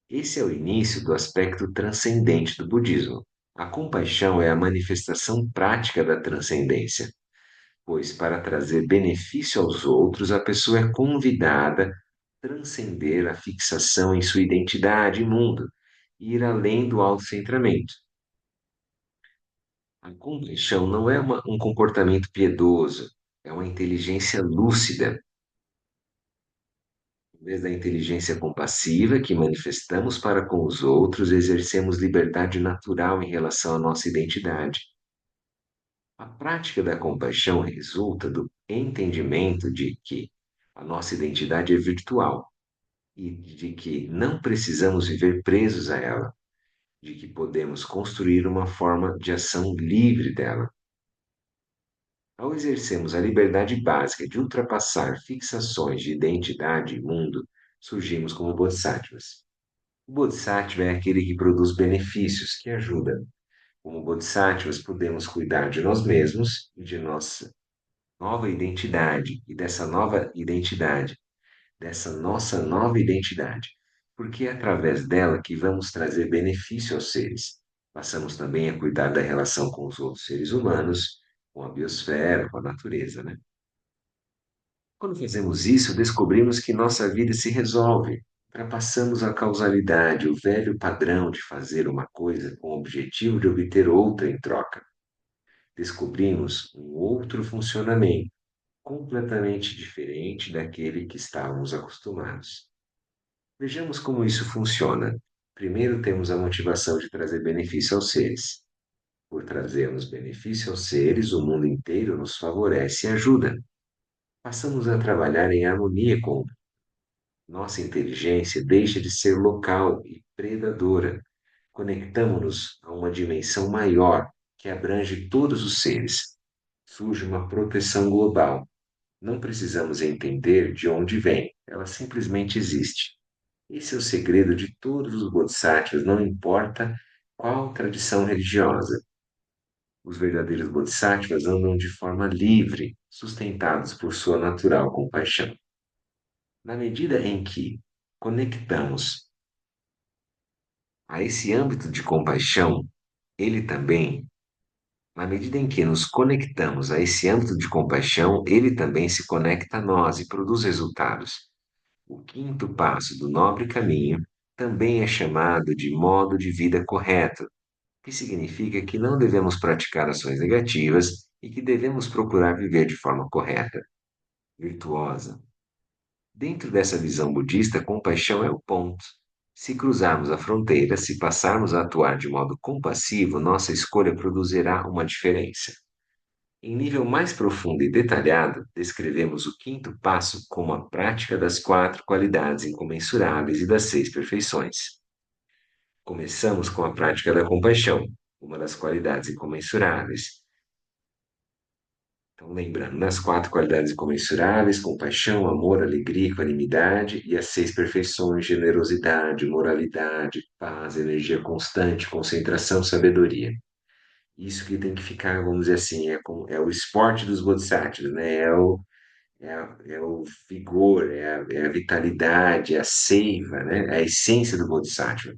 Esse é o início do aspecto transcendente do budismo. A compaixão é a manifestação prática da transcendência, pois para trazer benefício aos outros, a pessoa é convidada a transcender a fixação em sua identidade e mundo, e ir além do autocentramento. A compaixão não é um comportamento piedoso, é uma inteligência lúcida. Em vez da inteligência compassiva que manifestamos para com os outros, exercemos liberdade natural em relação à nossa identidade. A prática da compaixão resulta do entendimento de que a nossa identidade é virtual e de que não precisamos viver presos a ela, de que podemos construir uma forma de ação livre dela. Ao exercermos a liberdade básica de ultrapassar fixações de identidade e mundo, surgimos como bodhisattvas. O bodhisattva é aquele que produz benefícios, que ajuda. Como bodhisattvas, podemos cuidar de nós mesmos e de nossa nova identidade e dessa nossa nova identidade, porque é através dela que vamos trazer benefício aos seres. Passamos também a cuidar da relação com os outros seres humanos, com a biosfera, com a natureza, né? Quando fazemos isso, descobrimos que nossa vida se resolve. Ultrapassamos a causalidade, o velho padrão de fazer uma coisa com o objetivo de obter outra em troca. Descobrimos um outro funcionamento completamente diferente daquele que estávamos acostumados. Vejamos como isso funciona. Primeiro, temos a motivação de trazer benefício aos seres. Por trazermos benefício aos seres, o mundo inteiro nos favorece e ajuda. Passamos a trabalhar em harmonia com nossa inteligência, deixa de ser local e predadora. Conectamos-nos a uma dimensão maior que abrange todos os seres. Surge uma proteção global. Não precisamos entender de onde vem, ela simplesmente existe. Esse é o segredo de todos os bodhisattvas, não importa qual tradição religiosa. Os verdadeiros bodhisattvas andam de forma livre, sustentados por sua natural compaixão. Na medida em que conectamos a esse âmbito de compaixão, ele também, na medida em que nos conectamos a esse âmbito de compaixão, ele também se conecta a nós e produz resultados. O quinto passo do nobre caminho também é chamado de modo de vida correto, que significa que não devemos praticar ações negativas e que devemos procurar viver de forma correta, virtuosa. Dentro dessa visão budista, compaixão é o ponto. Se cruzarmos a fronteira, se passarmos a atuar de modo compassivo, nossa escolha produzirá uma diferença. Em nível mais profundo e detalhado, descrevemos o quinto passo como a prática das quatro qualidades incomensuráveis e das seis perfeições. Começamos com a prática da compaixão, uma das qualidades incomensuráveis. Então, lembrando, nas quatro qualidades incomensuráveis, compaixão, amor, alegria, equanimidade, e as seis perfeições, generosidade, moralidade, paz, energia constante, concentração, sabedoria. Isso que tem que ficar, vamos dizer assim, é o esporte dos bodhisattvas, né? É o vigor, é a vitalidade, é a seiva, né? É a essência do bodhisattva.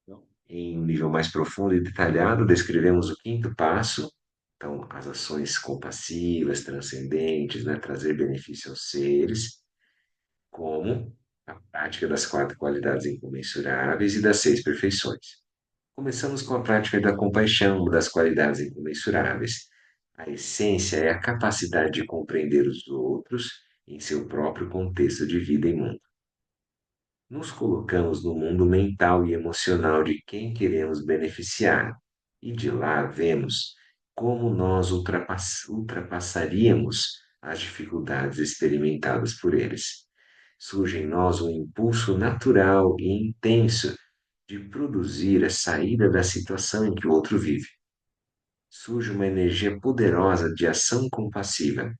Então, em um nível mais profundo e detalhado, descrevemos o quinto passo, então, as ações compassivas, transcendentes, né? Trazer benefício aos seres, como a prática das quatro qualidades incomensuráveis e das seis perfeições. Começamos com a prática da compaixão, uma das qualidades incomensuráveis. A essência é a capacidade de compreender os outros em seu próprio contexto de vida e mundo. Nos colocamos no mundo mental e emocional de quem queremos beneficiar, e de lá vemos como nós ultrapassaríamos as dificuldades experimentadas por eles. Surge em nós um impulso natural e intenso de produzir a saída da situação em que o outro vive. Surge uma energia poderosa de ação compassiva.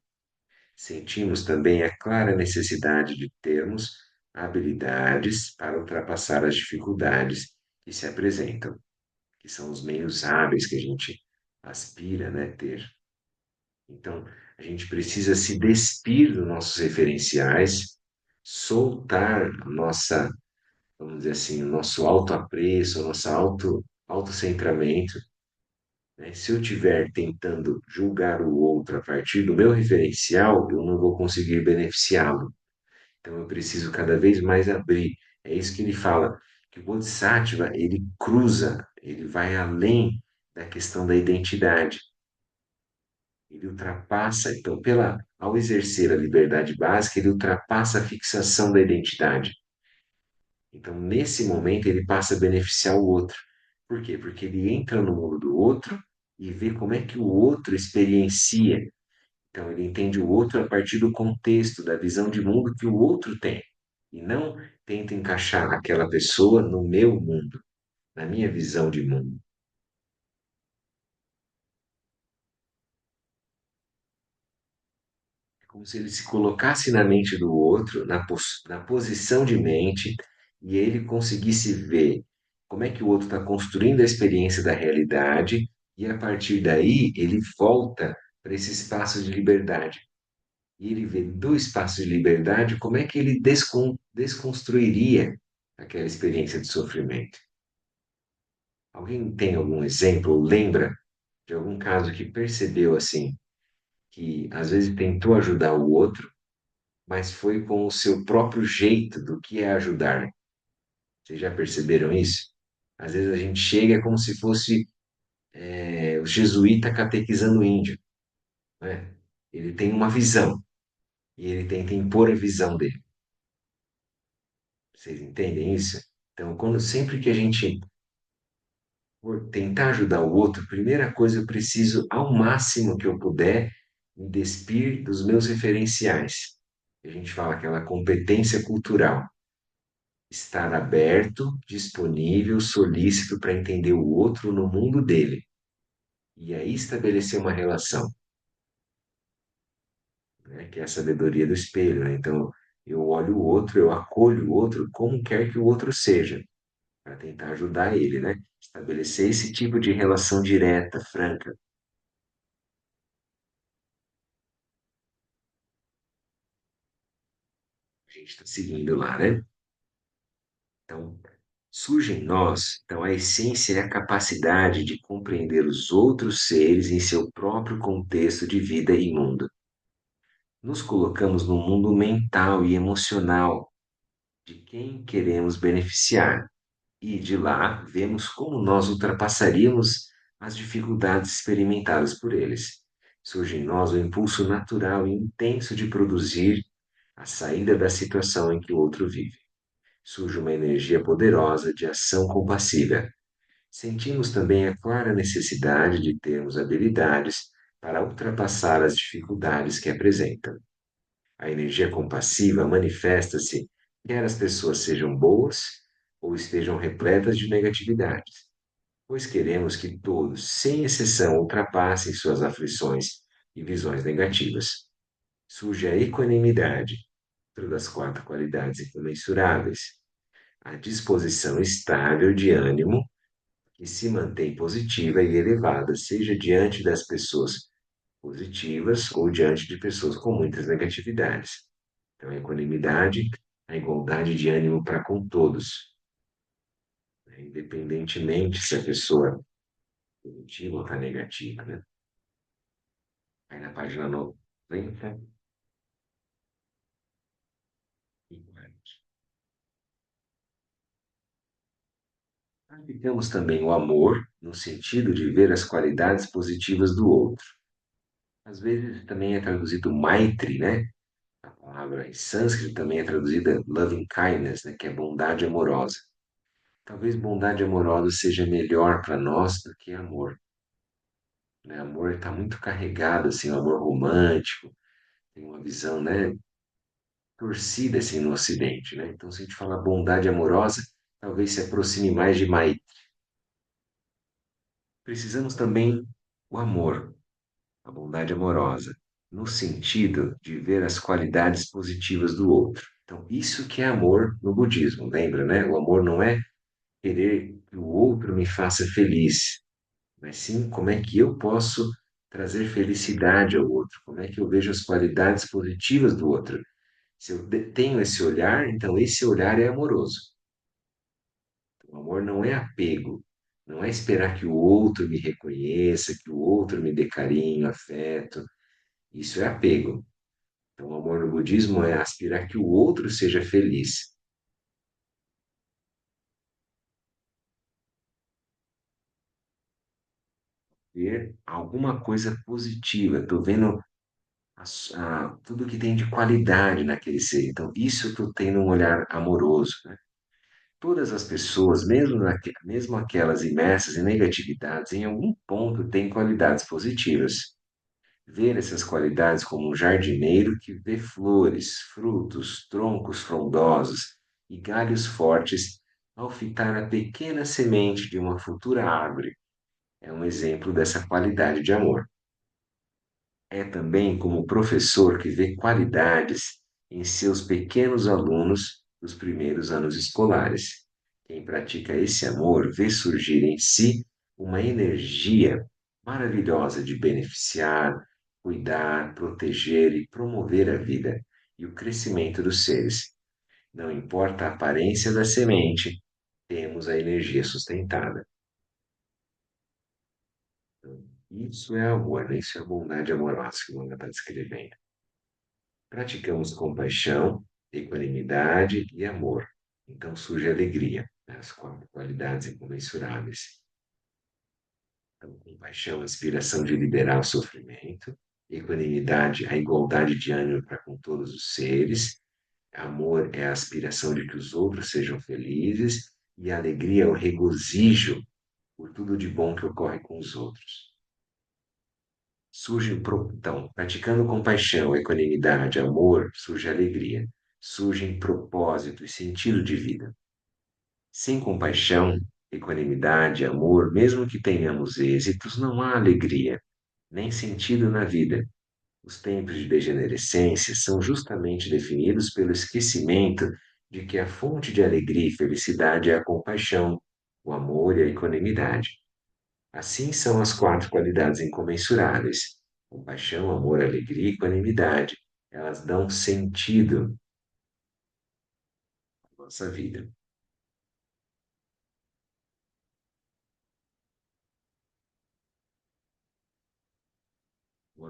Sentimos também a clara necessidade de termos habilidades para ultrapassar as dificuldades que se apresentam, que são os meios hábeis que a gente aspira, né, ter. Então, A gente precisa se despir dos nossos referenciais, soltar a nossa, vamos dizer assim, o nosso autoapreço, o nosso autocentramento, né? Se eu estiver tentando julgar o outro a partir do meu referencial, eu não vou conseguir beneficiá-lo. Então eu preciso cada vez mais abrir. É isso que ele fala, que o Bodhisattva, ele cruza, ele vai além da questão da identidade. Ele ultrapassa, então, ao exercer a liberdade básica, ele ultrapassa a fixação da identidade. Então, nesse momento, ele passa a beneficiar o outro. Por quê? Porque ele entra no mundo do outro e vê como é que o outro experiencia. Então, ele entende o outro a partir do contexto, da visão de mundo que o outro tem. E não tenta encaixar aquela pessoa no meu mundo, na minha visão de mundo. É como se ele se colocasse na mente do outro, na posição de mente, e ele conseguisse ver como é que o outro está construindo a experiência da realidade, e a partir daí ele volta para esse espaço de liberdade. E ele vê do espaço de liberdade como é que ele desconstruiria aquela experiência de sofrimento. Alguém tem algum exemplo ou lembra de algum caso que percebeu assim, que às vezes tentou ajudar o outro, mas foi com o seu próprio jeito do que é ajudar? Vocês já perceberam isso? Às vezes a gente chega é como se fosse o jesuíta catequizando o índio, né? Ele tem uma visão e ele tenta impor a visão dele. Vocês entendem isso? Então, sempre que a gente for tentar ajudar o outro, primeira coisa, eu preciso, ao máximo que eu puder, me despir dos meus referenciais. A gente fala aquela competência cultural. Estar aberto, disponível, solícito para entender o outro no mundo dele. E aí estabelecer uma relação, né? Que é a sabedoria do espelho, né? Então, eu olho o outro, eu acolho o outro como quer que o outro seja, para tentar ajudar ele, né? Estabelecer esse tipo de relação direta, franca. A gente está seguindo lá, né? Então, surge em nós, então, a essência é a capacidade de compreender os outros seres em seu próprio contexto de vida e mundo. Nos colocamos no mundo mental e emocional de quem queremos beneficiar, e de lá vemos como nós ultrapassaríamos as dificuldades experimentadas por eles. Surge em nós o impulso natural e intenso de produzir a saída da situação em que o outro vive. Surge uma energia poderosa de ação compassiva. Sentimos também a clara necessidade de termos habilidades para ultrapassar as dificuldades que apresentam. A energia compassiva manifesta-se quer as pessoas sejam boas ou estejam repletas de negatividades, pois queremos que todos, sem exceção, ultrapassem suas aflições e visões negativas. Surge a equanimidade, outra das quatro qualidades incomensuráveis, a disposição estável de ânimo que se mantém positiva e elevada, seja diante das pessoas positivas ou diante de pessoas com muitas negatividades. Então, a equanimidade, a igualdade de ânimo para com todos, né? Independentemente se a pessoa é positiva ou está negativa, né? Aí na página 90, aplicamos também o amor no sentido de ver as qualidades positivas do outro. Às vezes também é traduzido Maitri, né? A palavra em sânscrito também é traduzida loving kindness, né? Que é bondade amorosa. Talvez bondade amorosa seja melhor para nós do que amor, né? Amor está muito carregado, assim, o amor romântico, tem uma visão, né, torcida, assim, no Ocidente, né? Então, se a gente falar bondade amorosa, talvez se aproxime mais de Maitri. Precisamos também o amor, a bondade amorosa, no sentido de ver as qualidades positivas do outro. Então, isso que é amor no budismo, lembra, né? O amor não é querer que o outro me faça feliz, mas sim como é que eu posso trazer felicidade ao outro? Como é que eu vejo as qualidades positivas do outro? Se eu tenho esse olhar, então esse olhar é amoroso. O amor não é apego, não é esperar que o outro me reconheça, que o outro me dê carinho, afeto. Isso é apego. Então, o amor no budismo é aspirar que o outro seja feliz, ver alguma coisa positiva. Estou vendo tudo que tem de qualidade naquele ser. Então, isso eu estou tendo um olhar amoroso, né? Todas as pessoas, mesmo aquelas imersas em negatividades, em algum ponto têm qualidades positivas. Ver essas qualidades como um jardineiro que vê flores, frutos, troncos frondosos e galhos fortes ao fitar a pequena semente de uma futura árvore é um exemplo dessa qualidade de amor. É também como professor que vê qualidades em seus pequenos alunos dos primeiros anos escolares. Quem pratica esse amor vê surgir em si uma energia maravilhosa de beneficiar, cuidar, proteger e promover a vida e o crescimento dos seres. Não importa a aparência da semente, temos a energia sustentada. Isso é amor, né? Isso é a bondade amorosa que o Manga está descrevendo. Praticamos compaixão, equanimidade e amor. Então surge alegria, né? As quatro qualidades incomensuráveis. Então, compaixão, a aspiração de liberar o sofrimento, equanimidade, a igualdade de ânimo para com todos os seres, amor é a aspiração de que os outros sejam felizes, e a alegria é o regozijo por tudo de bom que ocorre com os outros. Então, praticando compaixão, equanimidade, amor, surge alegria, surgem propósito e sentido de vida. Sem compaixão, equanimidade, amor, mesmo que tenhamos êxitos, não há alegria, nem sentido na vida. Os tempos de degenerescência são justamente definidos pelo esquecimento de que a fonte de alegria e felicidade é a compaixão, o amor e a equanimidade. Assim são as quatro qualidades incomensuráveis: compaixão, amor, alegria e equanimidade. Elas dão sentido à nossa vida.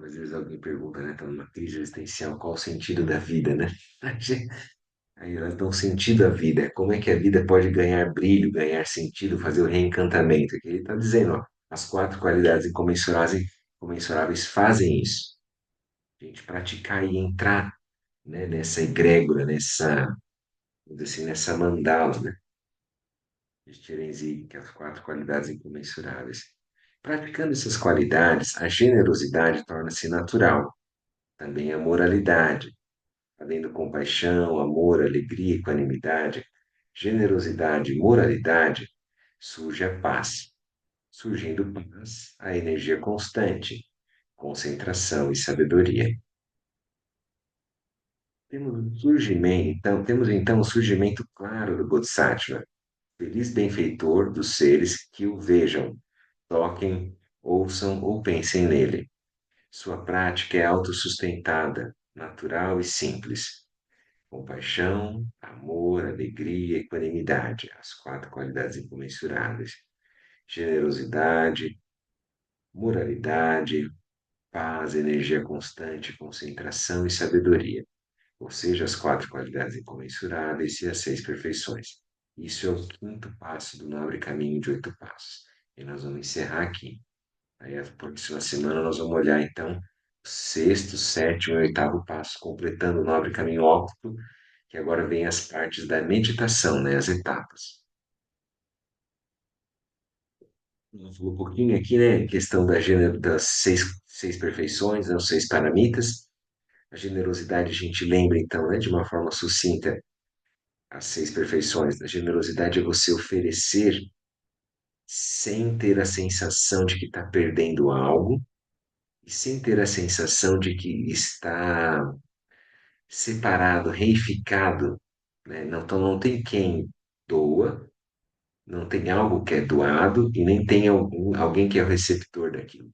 Às vezes alguém pergunta, né, tá numa crise existencial, qual o sentido da vida, né? Aí elas dão sentido à vida. Como é que a vida pode ganhar brilho, ganhar sentido, fazer o reencantamento? Aqui ele está dizendo, ó, as quatro qualidades incomensuráveis fazem isso. A gente praticar e entrar, né, nessa egrégora, vamos dizer assim, nessa mandala, né? De Chirenzi, que é as quatro qualidades incomensuráveis. Praticando essas qualidades, a generosidade torna-se natural. Também a moralidade, além do compaixão, amor, alegria, equanimidade, generosidade e moralidade, surge a paz. Surgindo paz, a energia constante, concentração e sabedoria. Temos então o surgimento claro do Bodhisattva, feliz benfeitor dos seres que o vejam, toquem, ouçam ou pensem nele. Sua prática é autossustentada, natural e simples. Compaixão, amor, alegria, equanimidade, as quatro qualidades incomensuráveis. Generosidade, moralidade, paz, energia constante, concentração e sabedoria. Ou seja, as quatro qualidades incomensuráveis e as seis perfeições. Isso é o quinto passo do nobre caminho de oito passos. E nós vamos encerrar aqui. Aí, a próxima semana, nós vamos olhar, então, o sexto, sétimo e oitavo passo, completando o nobre caminho óptico, que agora vem as partes da meditação, né, as etapas. Eu falou um pouquinho aqui, né, questão das seis perfeições, né, os seis paramitas. A generosidade, a gente lembra, então, né, de uma forma sucinta, as seis perfeições. A generosidade é você oferecer sem ter a sensação de que está perdendo algo e sem ter a sensação de que está separado, reificado, né? Não, então não tem quem doa, não tem algo que é doado e nem tem alguém que é o receptor daquilo.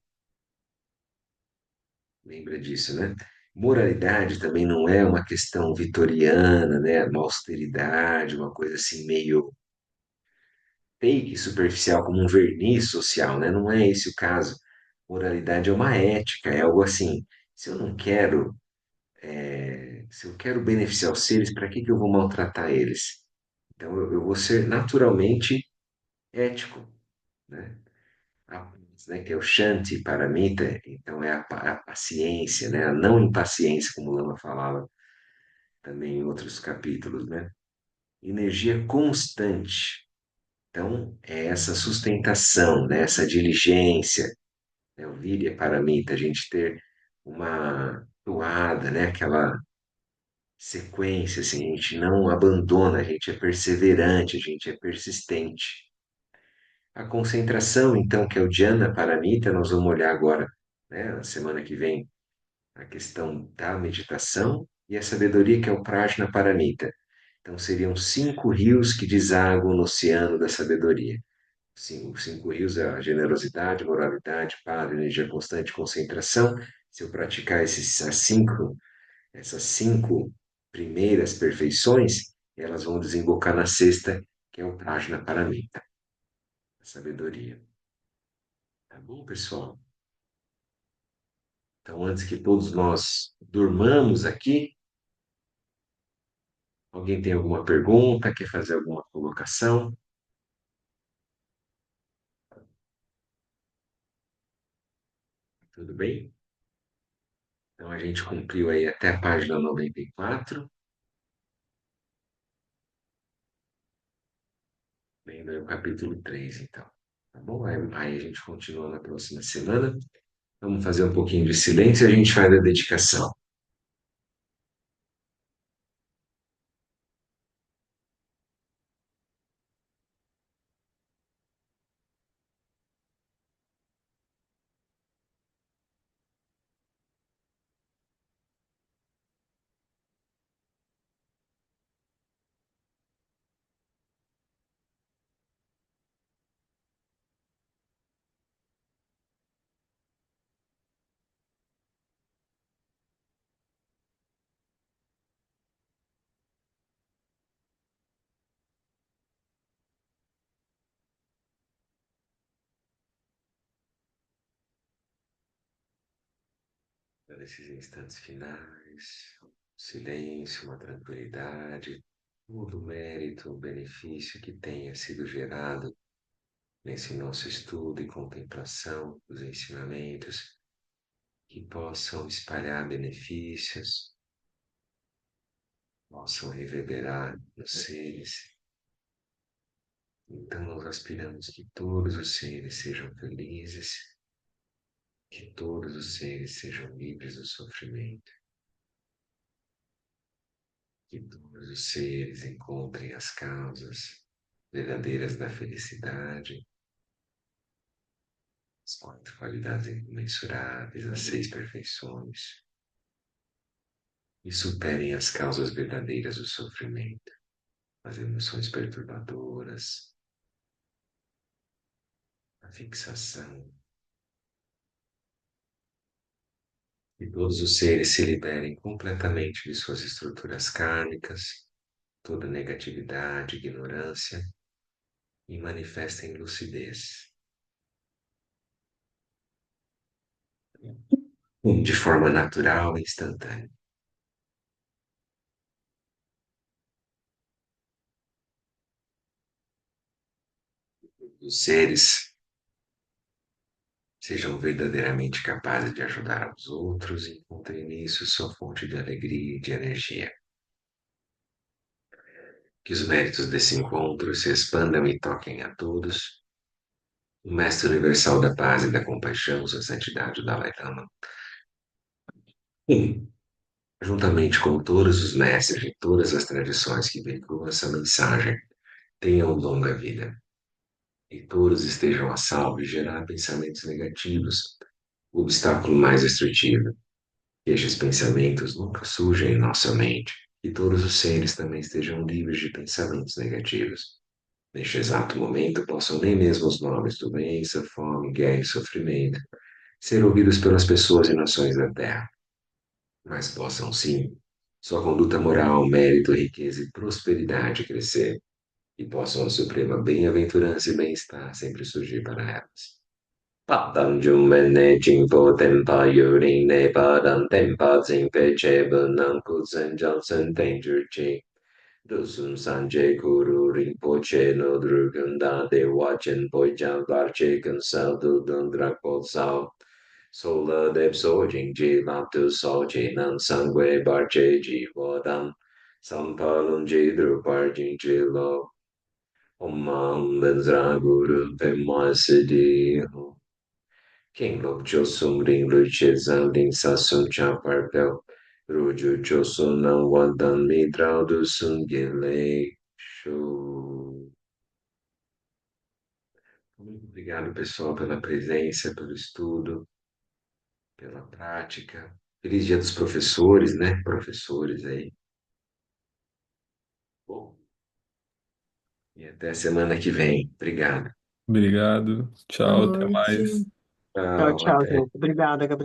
Lembra disso, né? Moralidade também não é uma questão vitoriana, né? Uma austeridade, uma coisa assim meio fake, superficial, como um verniz social, né? Não é esse o caso. Moralidade é uma ética, é algo assim. Se eu não quero, se eu quero beneficiar os seres, para que que eu vou maltratar eles? Então eu vou ser naturalmente ético, né? A paz, né? Que é o Shanti Paramita, então é a paciência, né? A não impaciência, como o Lama falava também em outros capítulos, né? Energia constante. Então, é essa sustentação, né? Essa diligência, né? O Virya Paramita, a gente ter uma toada, né? Aquela sequência, assim, a gente não abandona, a gente é perseverante, a gente é persistente. A concentração, então, que é o Dhyana Paramita, nós vamos olhar agora, né? Na semana que vem, a questão da meditação e a sabedoria, que é o Prajna Paramita. Então, seriam 5 rios que desaguam no oceano da sabedoria. Sim, os 5 rios é a generosidade, moralidade, paz, energia constante, concentração. Se eu praticar essas cinco primeiras perfeições, elas vão desembocar na sexta, que é o Prajna Paramita, a sabedoria. Tá bom, pessoal? Então, antes que todos nós durmamos aqui, alguém tem alguma pergunta, quer fazer alguma colocação? Tudo bem? Então, a gente cumpriu aí até a página 94, lendo aí o capítulo 3, então. Tá bom? Aí a gente continua na próxima semana. Vamos fazer um pouquinho de silêncio e a gente faz a dedicação. Nesses instantes finais, silêncio, uma tranquilidade, todo o mérito, o benefício que tenha sido gerado nesse nosso estudo e contemplação dos ensinamentos, que possam espalhar benefícios, possam reverberar nos seres. Então, nós aspiramos que todos os seres sejam felizes, que todos os seres sejam livres do sofrimento, que todos os seres encontrem as causas verdadeiras da felicidade, as 4 qualidades incomensuráveis, as 6 perfeições, e superem as causas verdadeiras do sofrimento, as emoções perturbadoras, a fixação, e todos os seres se liberem completamente de suas estruturas kármicas, toda negatividade, ignorância, e manifestem lucidez, de forma natural e instantânea. Os seres sejam verdadeiramente capazes de ajudar aos outros e encontrem nisso sua fonte de alegria e de energia. Que os méritos desse encontro se expandam e toquem a todos. O Mestre Universal da Paz e da Compaixão, Sua Santidade o Dalai Lama, e, juntamente com todos os mestres de todas as tradições que veiculam essa mensagem, tenham o dom da vida. E todos estejam a salvo e gerar pensamentos negativos, o obstáculo mais destrutivo. Que estes pensamentos nunca surjam em nossa mente, e todos os seres também estejam livres de pensamentos negativos. Neste exato momento, possam nem mesmo os nomes doença, fome, guerra e sofrimento ser ouvidos pelas pessoas e nações da Terra, mas possam sim sua conduta moral, mérito, riqueza e prosperidade crescer, e possam a suprema bem-aventurança e bem-estar sempre surgir para elas. Padam Jummene Jingpo Tenpa Yuri Ne Padam Tenpa Zingpe Cheba Nangku Zen Johnson Danger Chi Dusun Sanje Guru Rinpoche No Drugunda De Wachen Boyjan Varche Kansal Dudun Drakpo Sao Sola Dev So Jingji Laptu So Jinan Sangwe Barche Ji Wadam Sampalun Ji Drupar Jingji Lo Om Bezra Guru Pema Siddhi King Lok Josun Ring Luche Zanding Sasun Chaparpel Ruju Josun Não Wadan Midral do Sungele Show. Muito obrigado, pessoal, pela presença, pelo estudo, pela prática. Feliz Dia dos Professores, né? Professores aí. Bom, e até semana que vem. Obrigado. Obrigado. Boa Tchau, até noite. mais. Tchau, Tchau, tchau, até. gente. Obrigada, Gabriel.